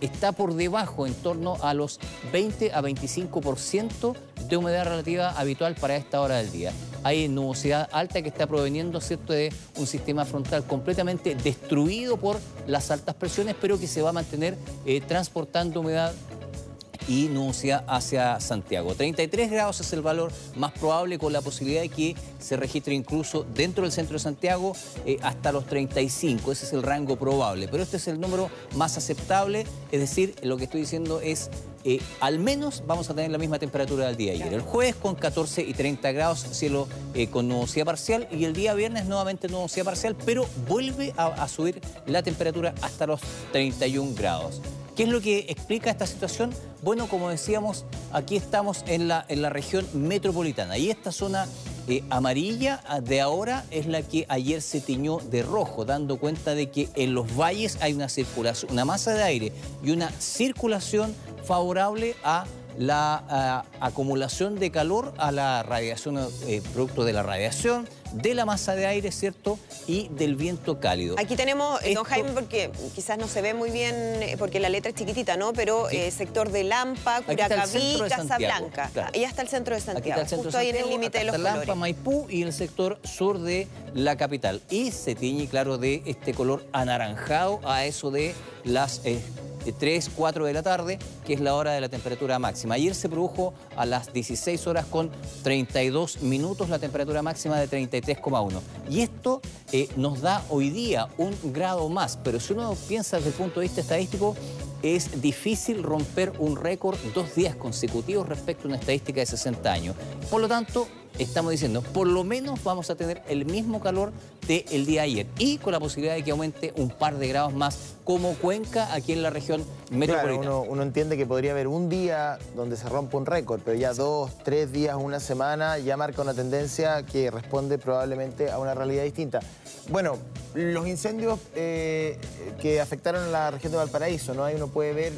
[SPEAKER 8] está por debajo, en torno a los 20 a 25% de humedad relativa habitual para esta hora del día. Hay nubosidad alta que está proveniendo, ¿cierto?, de un sistema frontal completamente destruido por las altas presiones, pero que se va a mantener transportando humedad y nubosidad hacia Santiago. 33 grados es el valor más probable, con la posibilidad de que se registre incluso dentro del centro de Santiago hasta los 35. Ese es el rango probable, pero este es el número más aceptable. Es decir, lo que estoy diciendo es al menos vamos a tener la misma temperatura del día de ayer. El jueves con 14 y 30 grados, cielo con nubosidad parcial, y el día viernes nuevamente nubosidad parcial, pero vuelve a subir la temperatura hasta los 31 grados. ¿Qué es lo que explica esta situación? Bueno, como decíamos, aquí estamos en la región metropolitana y esta zona amarilla de ahora es la que ayer se tiñó de rojo, dando cuenta de que en los valles hay una circulación, una masa de aire y una circulación favorable a la acumulación de calor, a la radiación, producto de la radiación, de la masa de aire, ¿cierto?, y del viento cálido.
[SPEAKER 1] Aquí tenemos, don Jaime, porque quizás no se ve muy bien, porque la letra es chiquitita, ¿no? Pero sector de Lampa, Curacaví, Casablanca.
[SPEAKER 8] Claro.
[SPEAKER 1] Ahí está el centro de Santiago,
[SPEAKER 8] Aquí está el centro
[SPEAKER 1] justo ahí en el límite de los colores.
[SPEAKER 8] Lampa, Maipú y el sector sur de la capital. Y se tiñe, claro, de este color anaranjado a eso de las 3, 4 de la tarde, que es la hora de la temperatura máxima. Ayer se produjo a las 16 horas con 32 minutos la temperatura máxima de 33,1. Y esto nos da hoy día 1 grado más, pero si uno piensa desde el punto de vista estadístico, es difícil romper un récord 2 días consecutivos respecto a una estadística de 60 años. Por lo tanto, estamos diciendo, por lo menos vamos a tener el mismo calor del día de ayer y con la posibilidad de que aumente un par de grados más como Cuenca aquí en la región metropolitana.
[SPEAKER 2] Claro, uno entiende que podría haber un día donde se rompa un récord, pero ya 2, 3 días, una semana ya marca una tendencia que responde probablemente a una realidad distinta. Bueno, los incendios que afectaron a la región de Valparaíso, ¿no? Ahí uno puede ver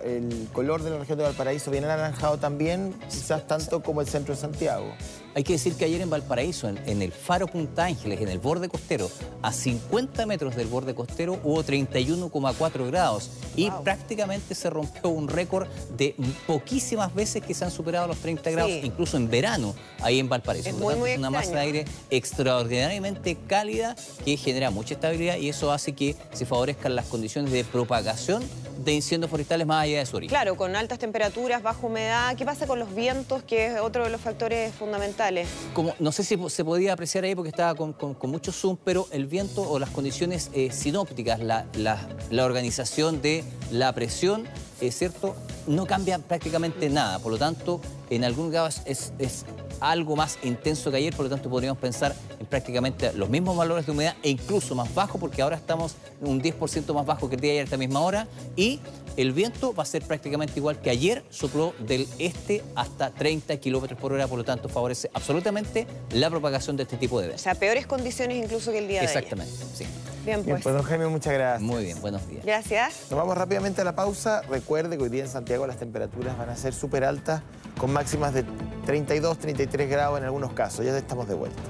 [SPEAKER 2] el color de la región de Valparaíso bien anaranjado también, quizás tanto como el centro de Santiago.
[SPEAKER 8] Hay que decir que ayer en Valparaíso, en el Faro Punta Ángeles, en el borde costero, a 50 metros del borde costero, hubo 31,4 grados. Y prácticamente se rompió un récord de poquísimas veces que se han superado los 30 grados, incluso en verano, ahí en Valparaíso.
[SPEAKER 1] Es muy
[SPEAKER 8] una masa de aire extraordinariamente cálida que genera mucha estabilidad y eso hace que se favorezcan las condiciones de propagación de incendios forestales más allá de su origen.
[SPEAKER 1] Claro, con altas temperaturas, baja humedad. ¿Qué pasa con los vientos, que es otro de los factores fundamentales?
[SPEAKER 8] Como, no sé si se podía apreciar ahí porque estaba con mucho zoom, pero el viento o las condiciones sinópticas, la organización de la presión, ¿cierto?, no cambia prácticamente nada. Por lo tanto, en algún grado es algo más intenso que ayer, por lo tanto podríamos pensar en prácticamente los mismos valores de humedad e incluso más bajo, porque ahora estamos un 10% más bajo que el día de ayer a esta misma hora, y el viento va a ser prácticamente igual que ayer, sopló del este hasta 30 kilómetros por hora, por lo tanto favorece absolutamente la propagación de este tipo de eventos.
[SPEAKER 1] O sea, peores condiciones incluso que el día de ayer.
[SPEAKER 8] Exactamente, sí.
[SPEAKER 1] Bien, pues.
[SPEAKER 2] Don Jaime, muchas gracias.
[SPEAKER 8] Muy bien, buenos días.
[SPEAKER 1] Gracias.
[SPEAKER 2] Nos vamos rápidamente a la pausa. Recuerde que hoy día en Santiago las temperaturas van a ser súper altas, con máximas de 32, 33 grados en algunos casos. Ya estamos de vuelta.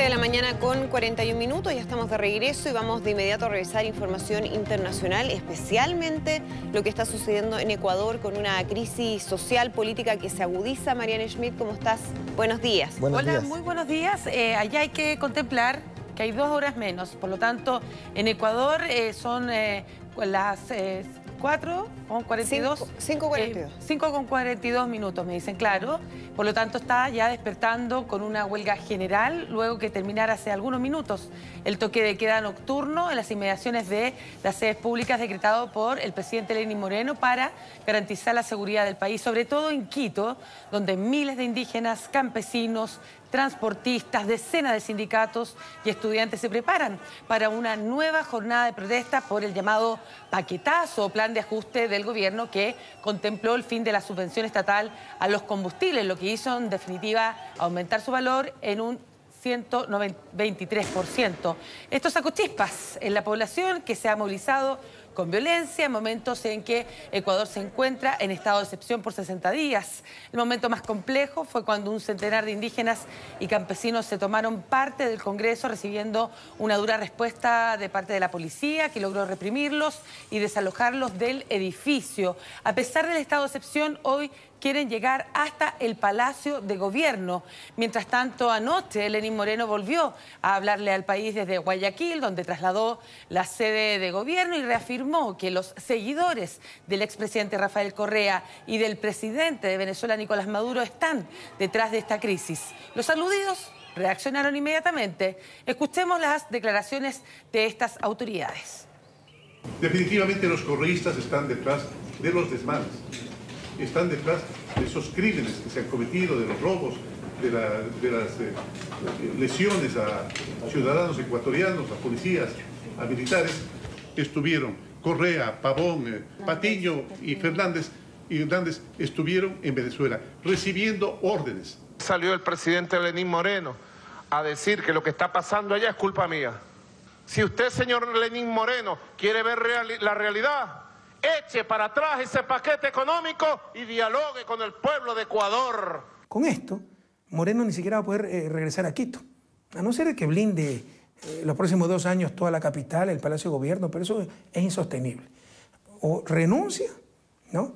[SPEAKER 1] 7 de la mañana con 41 minutos, ya estamos de regreso y vamos de inmediato a revisar información internacional, especialmente lo que está sucediendo en Ecuador con una crisis social, política que se agudiza. Mariana Schmidt, ¿cómo estás? Buenos días.
[SPEAKER 15] Hola, muy buenos días. Allá hay que contemplar que hay 2 horas menos, por lo tanto, en Ecuador son las 4:42.
[SPEAKER 1] 5:42.
[SPEAKER 15] 5:42 minutos, me dicen, claro. Por lo tanto, está ya despertando con una huelga general, luego que terminara hace algunos minutos el toque de queda nocturno en las inmediaciones de las sedes públicas decretado por el presidente Lenín Moreno para garantizar la seguridad del país, sobre todo en Quito, donde miles de indígenas, campesinos, transportistas, decenas de sindicatos y estudiantes se preparan para una nueva jornada de protesta por el llamado paquetazo o plan de ajuste del gobierno que contempló el fin de la subvención estatal a los combustibles, lo que hizo en definitiva aumentar su valor en un 123%. Esto sacó chispas en la población que se ha movilizado con violencia en momentos en que Ecuador se encuentra en estado de excepción por 60 días. El momento más complejo fue cuando un centenar de indígenas y campesinos se tomaron parte del Congreso recibiendo una dura respuesta de parte de la policía que logró reprimirlos y desalojarlos del edificio. A pesar del estado de excepción, hoy quieren llegar hasta el Palacio de Gobierno. Mientras tanto, anoche Lenín Moreno volvió a hablarle al país desde Guayaquil, donde trasladó la sede de gobierno y reafirmó que los seguidores del expresidente Rafael Correa y del presidente de Venezuela, Nicolás Maduro, están detrás de esta crisis. Los aludidos reaccionaron inmediatamente. Escuchemos las declaraciones de estas autoridades.
[SPEAKER 16] Definitivamente los correístas están detrás de los desmanes. Están detrás de esos crímenes que se han cometido, de los robos, de las lesiones a ciudadanos ecuatorianos, a policías, a militares. Estuvieron Correa, Pavón, Patiño y Fernández estuvieron en Venezuela recibiendo órdenes.
[SPEAKER 17] Salió el presidente Lenín Moreno a decir que lo que está pasando allá es culpa mía. Si usted, señor Lenín Moreno, quiere ver la realidad, eche para atrás ese paquete económico y dialogue con el pueblo de Ecuador.
[SPEAKER 18] Con esto, Moreno ni siquiera va a poder regresar a Quito, a no ser que blinde los próximos 2 años toda la capital, el Palacio de Gobierno, pero eso es insostenible. O renuncia, ¿no?,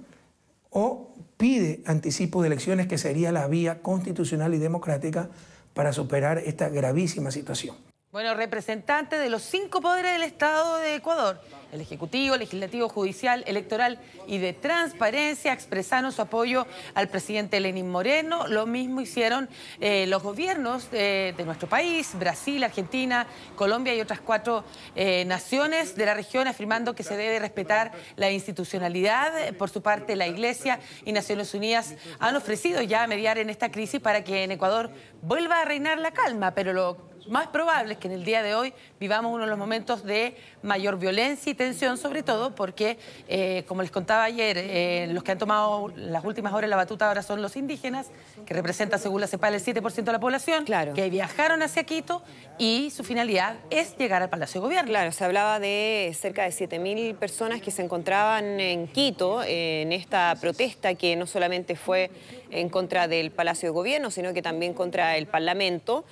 [SPEAKER 18] o pide anticipo de elecciones, que sería la vía constitucional y democrática para superar esta gravísima situación.
[SPEAKER 15] Bueno, representantes de los 5 poderes del Estado de Ecuador, el Ejecutivo, Legislativo, Judicial, Electoral y de Transparencia, expresaron su apoyo al presidente Lenín Moreno. Lo mismo hicieron los gobiernos de nuestro país, Brasil, Argentina, Colombia y otras 4 naciones de la región, afirmando que se debe respetar la institucionalidad. Por su parte, la Iglesia y Naciones Unidas han ofrecido ya mediar en esta crisis para que en Ecuador vuelva a reinar la calma, pero lo más probable es que en el día de hoy vivamos uno de los momentos de mayor violencia y tensión, sobre todo porque, como les contaba ayer, los que han tomado las últimas horas la batuta ahora son los indígenas, que representan, según la CEPAL, el 7% de la población, claro, que viajaron hacia Quito y su finalidad es llegar al Palacio de Gobierno.
[SPEAKER 1] Claro, se hablaba de cerca de 7.000 personas que se encontraban en Quito en esta protesta que no solamente fue en contra del Palacio de Gobierno, sino que también contra el Parlamento.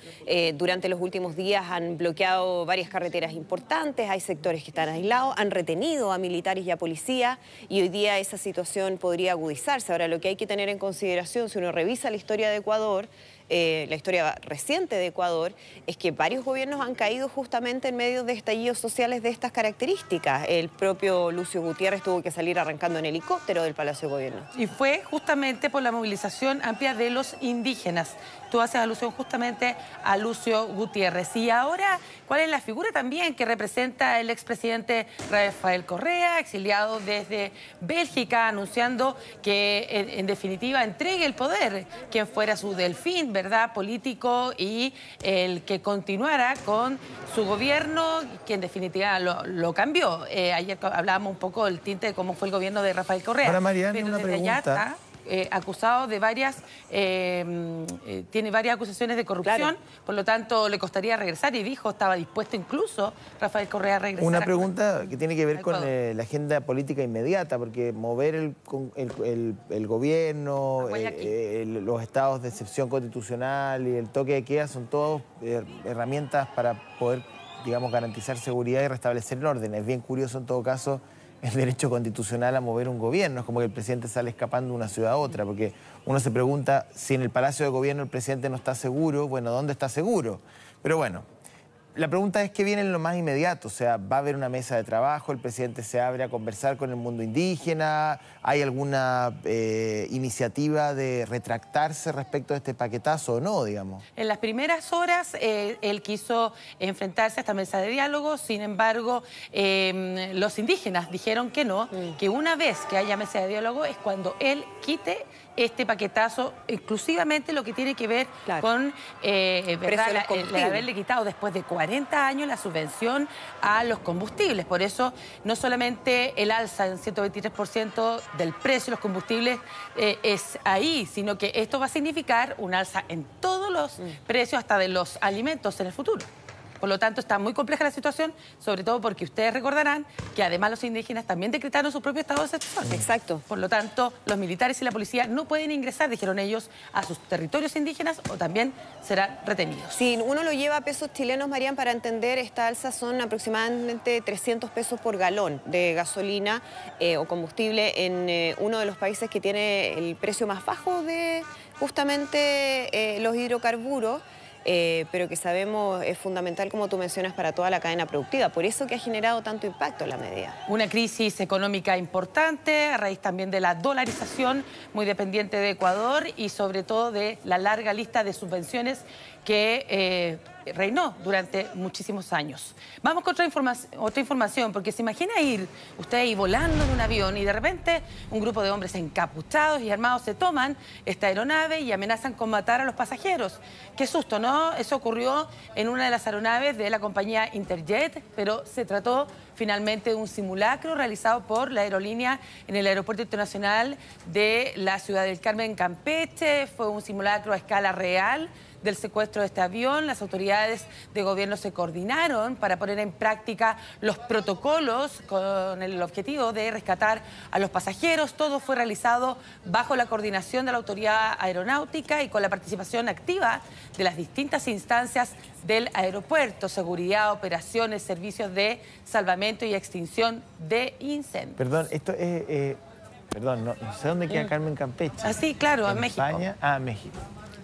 [SPEAKER 1] Durante los últimos días han bloqueado varias carreteras importantes, hay sectores que están aislados, han retenido a militares y a policías y hoy día esa situación podría agudizarse. Ahora, lo que hay que tener en consideración, si uno revisa la historia de Ecuador, la historia reciente de Ecuador, es que varios gobiernos han caído justamente en medio de estallidos sociales de estas características. El propio Lucio Gutiérrez tuvo que salir arrancando en helicóptero del Palacio de Gobierno.
[SPEAKER 15] Y fue justamente por la movilización amplia de los indígenas. Tú haces alusión justamente a Lucio Gutiérrez. Y ahora, ¿cuál es la figura también que representa el expresidente Rafael Correa, exiliado desde Bélgica, anunciando que en definitiva entregue el poder, quien fuera su delfín, ¿verdad?, político, y el que continuara con su gobierno, que en definitiva lo cambió. Ayer hablábamos un poco del tinte de cómo fue el gobierno de Rafael Correa.
[SPEAKER 2] Ahora, Mariana, una pregunta.
[SPEAKER 15] acusado de tiene varias acusaciones de corrupción, claro. Por lo tanto le costaría regresar y dijo, estaba dispuesto incluso Rafael Correa a regresar.
[SPEAKER 2] Una pregunta que tiene que ver con la agenda política inmediata, porque mover el gobierno, los estados de excepción constitucional y el toque de queda son todos herramientas para poder, digamos, garantizar seguridad y restablecer el orden. Es bien curioso en todo caso el derecho constitucional a mover un gobierno. Es como que el presidente sale escapando de una ciudad a otra, porque uno se pregunta si en el Palacio de Gobierno el presidente no está seguro, bueno, ¿dónde está seguro? Pero bueno, la pregunta es qué viene en lo más inmediato, o sea, ¿va a haber una mesa de trabajo? ¿El presidente se abre a conversar con el mundo indígena? ¿Hay alguna iniciativa de retractarse respecto de este paquetazo o no, digamos?
[SPEAKER 15] En las primeras horas él quiso enfrentarse a esta mesa de diálogo, sin embargo, los indígenas dijeron que no, que una vez que haya mesa de diálogo es cuando él quite este paquetazo, exclusivamente lo que tiene que ver con haberle quitado después de 40 años la subvención a los combustibles. Por eso, no solamente el alza en 123% del precio de los combustibles es ahí, sino que esto va a significar un alza en todos los precios, hasta de los alimentos en el futuro. Por lo tanto, está muy compleja la situación, sobre todo porque ustedes recordarán que además los indígenas también decretaron su propio estado de excepción.
[SPEAKER 1] Exacto.
[SPEAKER 15] Por lo tanto, los militares y la policía no pueden ingresar, dijeron ellos, a sus territorios indígenas o también serán retenidos.
[SPEAKER 1] Si uno lo lleva a pesos chilenos, Marian, para entender, esta alza son aproximadamente 300 pesos por galón de gasolina o combustible en uno de los países que tiene el precio más bajo de justamente los hidrocarburos. Pero que sabemos es fundamental, como tú mencionas, para toda la cadena productiva. Por eso que ha generado tanto impacto la medida.
[SPEAKER 15] Una crisis económica importante, a raíz también de la dolarización, muy dependiente de Ecuador y sobre todo de la larga lista de subvenciones que reinó durante muchísimos años. Vamos con otra información, porque se imagina ir usted ahí volando en un avión y de repente un grupo de hombres encapuchados y armados se toman esta aeronave y amenazan con matar a los pasajeros. Qué susto, ¿no? Eso ocurrió en una de las aeronaves de la compañía Interjet, pero se trató finalmente de un simulacro realizado por la aerolínea en el Aeropuerto Internacional de la Ciudad del Carmen, Campeche. Fue un simulacro a escala real del secuestro de este avión. Las autoridades de gobierno se coordinaron para poner en práctica los protocolos con el objetivo de rescatar a los pasajeros. Todo fue realizado bajo la coordinación de la autoridad aeronáutica y con la participación activa de las distintas instancias del aeropuerto: seguridad, operaciones, servicios de salvamento y extinción de incendios.
[SPEAKER 2] Perdón, esto es... perdón, no sé dónde queda Carmen, Campeche.
[SPEAKER 15] Ah, sí, claro, en México.
[SPEAKER 2] España. Ah, México.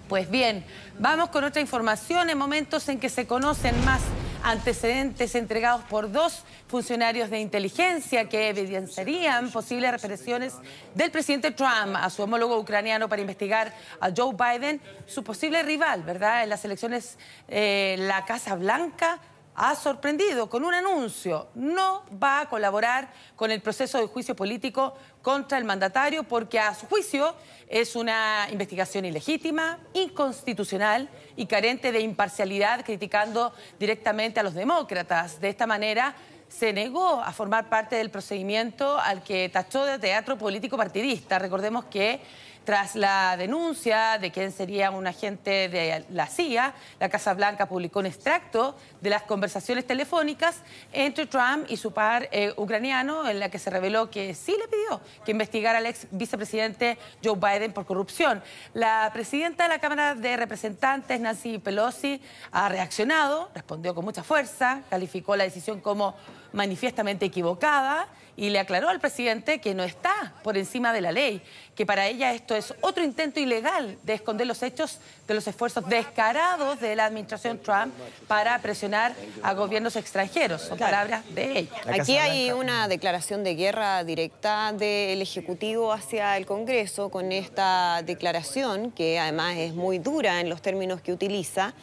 [SPEAKER 15] Pues bien, vamos con otra información. En momentos en que se conocen más antecedentes entregados por dos funcionarios de inteligencia que evidenciarían posibles represiones del presidente Trump a su homólogo ucraniano para investigar a Joe Biden, su posible rival, ¿verdad?, en las elecciones, la Casa Blanca ha sorprendido con un anuncio: no va a colaborar con el proceso de juicio político contra el mandatario porque a su juicio es una investigación ilegítima, inconstitucional y carente de imparcialidad, criticando directamente a los demócratas. De esta manera se negó a formar parte del procedimiento al que tachó de teatro político partidista. Recordemos que tras la denuncia de quién sería un agente de la CIA, la Casa Blanca publicó un extracto de las conversaciones telefónicas entre Trump y su par ucraniano, en la que se reveló que sí le pidió que investigara al ex vicepresidente Joe Biden por corrupción. La presidenta de la Cámara de Representantes, Nancy Pelosi, ha reaccionado, respondió con mucha fuerza, calificó la decisión como manifiestamente equivocada y le aclaró al presidente que no está por encima de la ley, que para ella esto es otro intento ilegal de esconder los hechos de los esfuerzos descarados de la administración Trump para presionar a gobiernos extranjeros. Son palabras de ella.
[SPEAKER 1] Aquí hay una declaración de guerra directa del Ejecutivo hacia el Congreso con esta declaración, que además es muy dura en los términos que utiliza,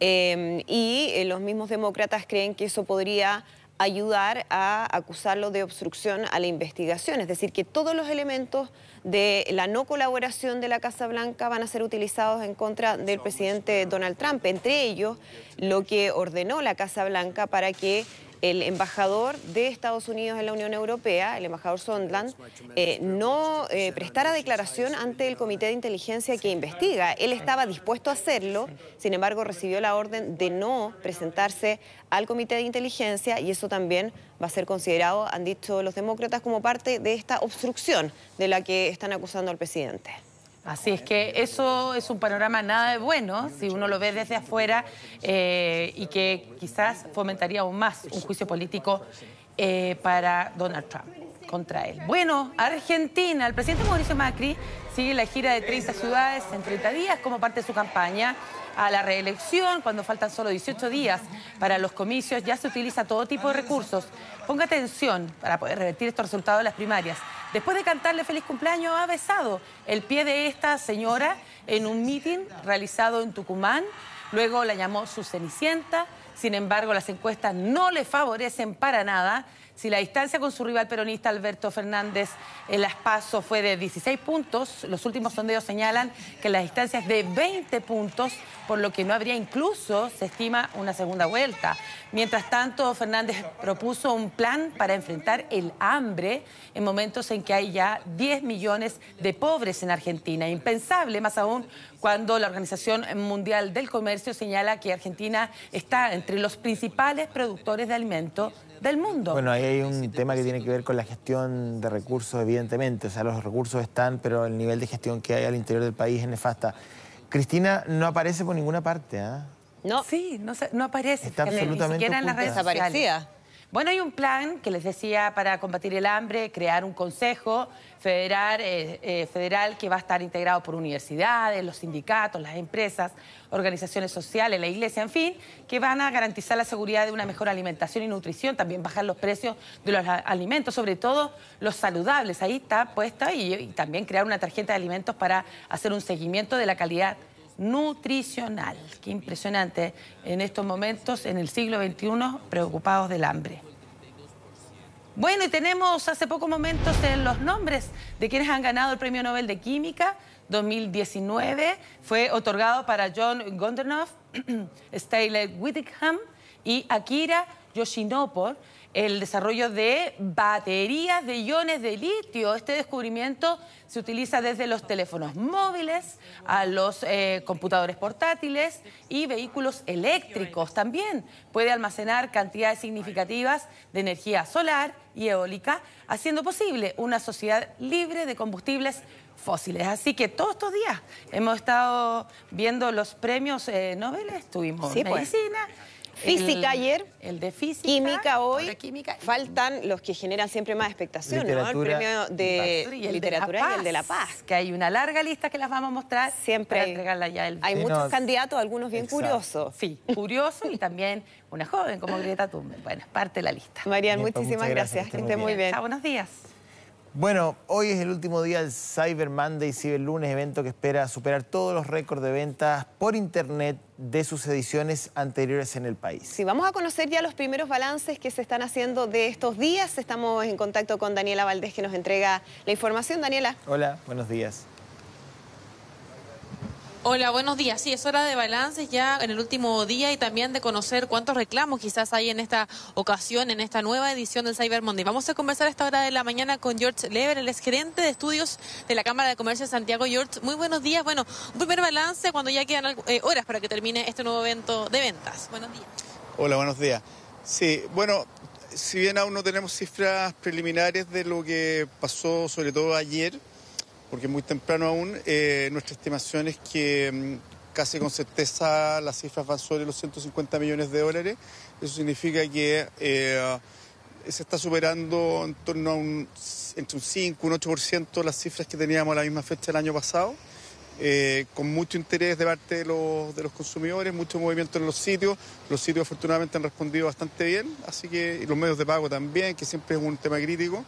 [SPEAKER 1] y los mismos demócratas creen que eso podría ayudar a acusarlo de obstrucción a la investigación. Es decir, que todos los elementos de la no colaboración de la Casa Blanca van a ser utilizados en contra del presidente Donald Trump. Entre ellos, lo que ordenó la Casa Blanca para que el embajador de Estados Unidos en la Unión Europea, el embajador Sondland, no prestara declaración ante el Comité de Inteligencia que investiga. Él estaba dispuesto a hacerlo, sin embargo recibió la orden de no presentarse al Comité de Inteligencia y eso también va a ser considerado, han dicho los demócratas, como parte de esta obstrucción de la que están acusando al presidente.
[SPEAKER 15] Así es que eso es un panorama nada de bueno, si uno lo ve desde afuera, y que quizás fomentaría aún más un juicio político para Donald Trump contra él. Bueno, Argentina, el presidente Mauricio Macri sigue la gira de 30 ciudades en 30 días como parte de su campaña a la reelección. Cuando faltan solo 18 días para los comicios, ya se utiliza todo tipo de recursos. Ponga atención para poder revertir estos resultados de las primarias. Después de cantarle feliz cumpleaños, ha besado el pie de esta señora en un mitin realizado en Tucumán. Luego la llamó su cenicienta. Sin embargo, las encuestas no le favorecen para nada. Si la distancia con su rival peronista Alberto Fernández en las PASO fue de 16 puntos, los últimos sondeos señalan que la distancia es de 20 puntos, por lo que no habría incluso, se estima, una segunda vuelta. Mientras tanto, Fernández propuso un plan para enfrentar el hambre en momentos en que hay ya 10 millones de pobres en Argentina. Impensable, más aún, cuando la Organización Mundial del Comercio señala que Argentina está entre los principales productores de alimentos del mundo.
[SPEAKER 2] Bueno, ahí hay un tema que tiene que ver con la gestión de recursos, evidentemente. O sea, los recursos están, pero el nivel de gestión que hay al interior del país es nefasta. Cristina no aparece por ninguna parte, ¿ah?
[SPEAKER 15] No. Sí, no aparece.
[SPEAKER 2] Está absolutamente
[SPEAKER 15] ni siquiera en las redes sociales.
[SPEAKER 1] Desaparecida.
[SPEAKER 15] Bueno, hay un plan que les decía para combatir el hambre, crear un consejo federal que va a estar integrado por universidades, los sindicatos, las empresas, organizaciones sociales, la iglesia, en fin, que van a garantizar la seguridad de una mejor alimentación y nutrición, también bajar los precios de los alimentos, sobre todo los saludables. Ahí está puesta y también crear una tarjeta de alimentos para hacer un seguimiento de la calidad nutricional. Qué impresionante en estos momentos, en el siglo XXI, preocupados del hambre. Bueno, y tenemos hace pocos momentos los nombres de quienes han ganado el Premio Nobel de Química 2019. Fue otorgado para John Gondernoff, Stanley Whittingham y Akira Yoshinobu, el desarrollo de baterías de iones de litio. Este descubrimiento se utiliza desde los teléfonos móviles a los computadores portátiles y vehículos eléctricos. También puede almacenar cantidades significativas de energía solar y eólica, haciendo posible una sociedad libre de combustibles fósiles. Así que todos estos días hemos estado viendo los premios Nobel. Tuvimos medicina,
[SPEAKER 1] física ayer,
[SPEAKER 15] el de física,
[SPEAKER 1] química hoy, faltan los que generan siempre más expectación, ¿no? El premio de literatura y el de la paz.
[SPEAKER 15] Que hay una larga lista que las vamos a mostrar
[SPEAKER 1] siempre
[SPEAKER 15] para entregarla ya el
[SPEAKER 1] hay muchos candidatos, algunos bien curiosos.
[SPEAKER 15] Sí, curiosos y también una joven como Greta Thunberg. Bueno, es parte de la lista.
[SPEAKER 1] Marian, muchísimas gracias. Que esté muy bien.
[SPEAKER 15] Chao, buenos días.
[SPEAKER 2] Bueno, hoy es el último día del Cyber Monday, Ciberlunes, evento que espera superar todos los récords de ventas por Internet de sus ediciones anteriores en el país.
[SPEAKER 1] Sí, vamos a conocer ya los primeros balances que se están haciendo de estos días. Estamos en contacto con Daniela Valdés, que nos entrega la información. Daniela.
[SPEAKER 2] Hola, buenos días.
[SPEAKER 19] Hola, buenos días. Sí, es hora de balances ya en el último día y también de conocer cuántos reclamos quizás hay en esta ocasión, en esta nueva edición del Cyber Monday. Vamos a conversar a esta hora de la mañana con George Lever, el exgerente de estudios de la Cámara de Comercio de Santiago. George, muy buenos días. Bueno, un primer balance cuando ya quedan horas para que termine este nuevo evento de ventas. Buenos días.
[SPEAKER 20] Hola, buenos días. Sí, bueno, si bien aún no tenemos cifras preliminares de lo que pasó, sobre todo ayer, porque es muy temprano aún, nuestra estimación es que casi con certeza las cifras van sobre los 150 millones de dólares. Eso significa que se está superando en torno a entre un 5 y un 8% las cifras que teníamos a la misma fecha del año pasado, con mucho interés de parte de los consumidores, mucho movimiento en los sitios. Los sitios afortunadamente han respondido bastante bien, así que y los medios de pago también, que siempre es un tema crítico.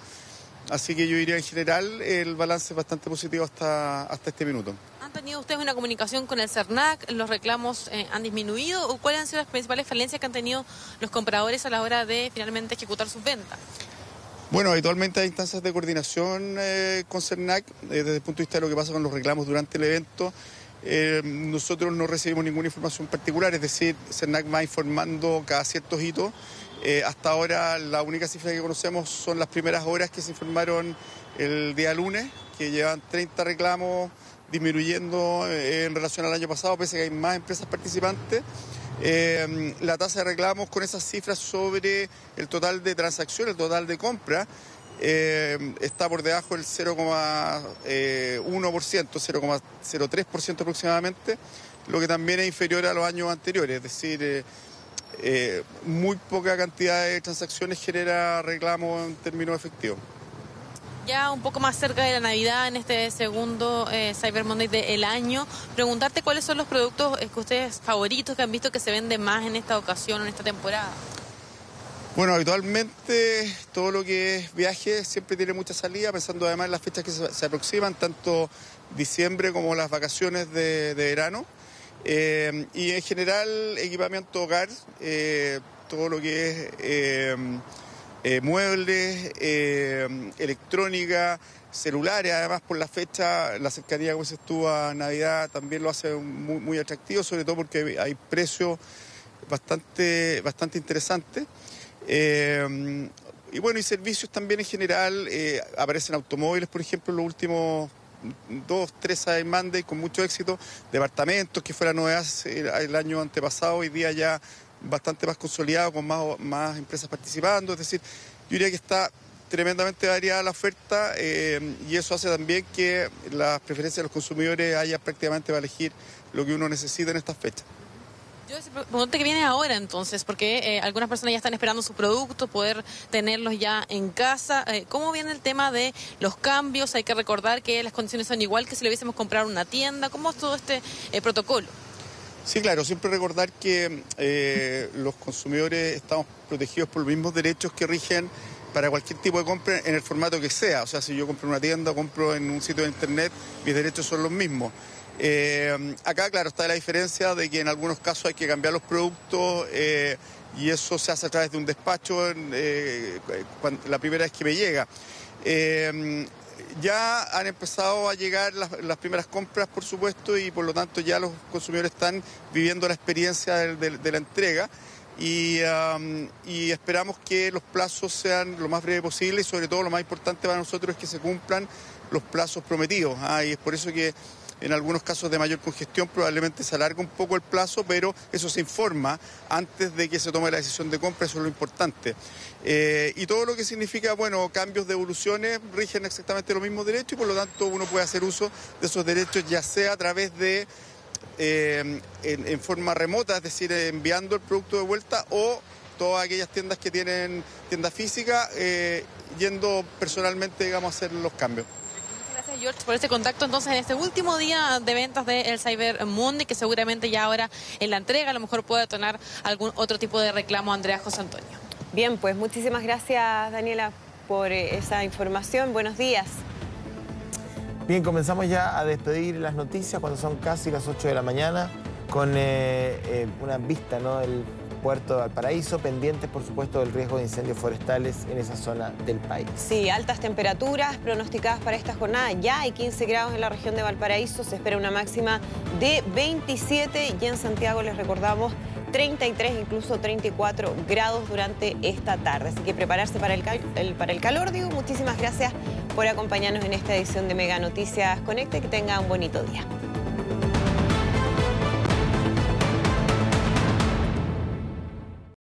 [SPEAKER 20] Así que yo diría en general el balance es bastante positivo hasta este minuto.
[SPEAKER 19] ¿Han tenido ustedes una comunicación con el CERNAC? ¿Los reclamos han disminuido? ¿O cuáles han sido las principales falencias que han tenido los compradores a la hora de finalmente ejecutar sus ventas?
[SPEAKER 20] Bueno, habitualmente hay instancias de coordinación con CERNAC desde el punto de vista de lo que pasa con los reclamos durante el evento. nosotros no recibimos ninguna información particular, es decir, SERNAC va informando cada ciertos hitos. Hasta ahora la única cifra que conocemos son las primeras horas que se informaron el día lunes, que llevan 30 reclamos disminuyendo en relación al año pasado, pese a que hay más empresas participantes. La tasa de reclamos con esas cifras sobre el total de transacciones, el total de compra, está por debajo del 0,1%, 0,03% aproximadamente, lo que también es inferior a los años anteriores, es decir, muy poca cantidad de transacciones genera reclamos en términos efectivos.
[SPEAKER 19] Ya un poco más cerca de la Navidad, en este segundo Cyber Monday del año, preguntarte cuáles son los productos que ustedes favoritos, que han visto que se venden más en esta ocasión, en esta temporada.
[SPEAKER 20] Bueno, habitualmente todo lo que es viaje siempre tiene mucha salida, pensando además en las fechas que se aproximan, tanto diciembre como las vacaciones de verano. Y en general equipamiento hogar, todo lo que es muebles, electrónica, celulares, además por la fecha, la cercanía que se estuvo a Navidad también lo hace muy, muy atractivo, sobre todo porque hay precios bastante interesantes. Y bueno, y servicios también en general, aparecen automóviles, por ejemplo, en los últimos 2-3 Cyber Monday con mucho éxito, departamentos que fueron novedades el año antepasado, hoy día ya bastante más consolidado, con más empresas participando, es decir, yo diría que está tremendamente variada la oferta y eso hace también que las preferencias de los consumidores haya prácticamente para elegir lo que uno necesita en estas fechas.
[SPEAKER 19] Yo pregunto que viene ahora entonces, porque algunas personas ya están esperando sus productos, poder tenerlos ya en casa. ¿Cómo viene el tema de los cambios? Hay que recordar que las condiciones son igual que si lo hubiésemos comprado en una tienda. ¿Cómo es todo este protocolo?
[SPEAKER 20] Sí, claro, siempre recordar que los consumidores estamos protegidos por los mismos derechos que rigen para cualquier tipo de compra en el formato que sea. O sea, si yo compro en una tienda o compro en un sitio de internet, mis derechos son los mismos. Acá, claro, está la diferencia de que en algunos casos hay que cambiar los productos y eso se hace a través de un despacho la primera vez que me llega. Ya han empezado a llegar las primeras compras, por supuesto, y por lo tanto ya los consumidores están viviendo la experiencia de la entrega y esperamos que los plazos sean lo más breve posible y sobre todo lo más importante para nosotros es que se cumplan los plazos prometidos. Y es por eso que en algunos casos de mayor congestión probablemente se alarga un poco el plazo, pero eso se informa antes de que se tome la decisión de compra, eso es lo importante. Y todo lo que significa, bueno, cambios de evoluciones rigen exactamente los mismos derechos y por lo tanto uno puede hacer uso de esos derechos ya sea a través de, en forma remota, es decir, enviando el producto de vuelta o todas aquellas tiendas que tienen tienda física, yendo personalmente, digamos, a hacer los cambios.
[SPEAKER 19] Gracias, George, por este contacto entonces en este último día de ventas del Cyber Monday, que seguramente ya ahora en la entrega a lo mejor puede detonar algún otro tipo de reclamo. Andrea José Antonio.
[SPEAKER 1] Bien, pues muchísimas gracias, Daniela, por esa información. Buenos días.
[SPEAKER 2] Bien, comenzamos ya a despedir las noticias cuando son casi las 8 de la mañana con una vista, ¿no?, del puerto de Valparaíso, pendientes, por supuesto, del riesgo de incendios forestales en esa zona del país.
[SPEAKER 1] Sí, altas temperaturas pronosticadas para esta jornada. Ya hay 15 grados en la región de Valparaíso, se espera una máxima de 27 y en Santiago, les recordamos, 33, incluso 34 grados durante esta tarde. Así que prepararse para el calor, digo. Muchísimas gracias por acompañarnos en esta edición de Mega Noticias Conecta y que tenga un bonito día.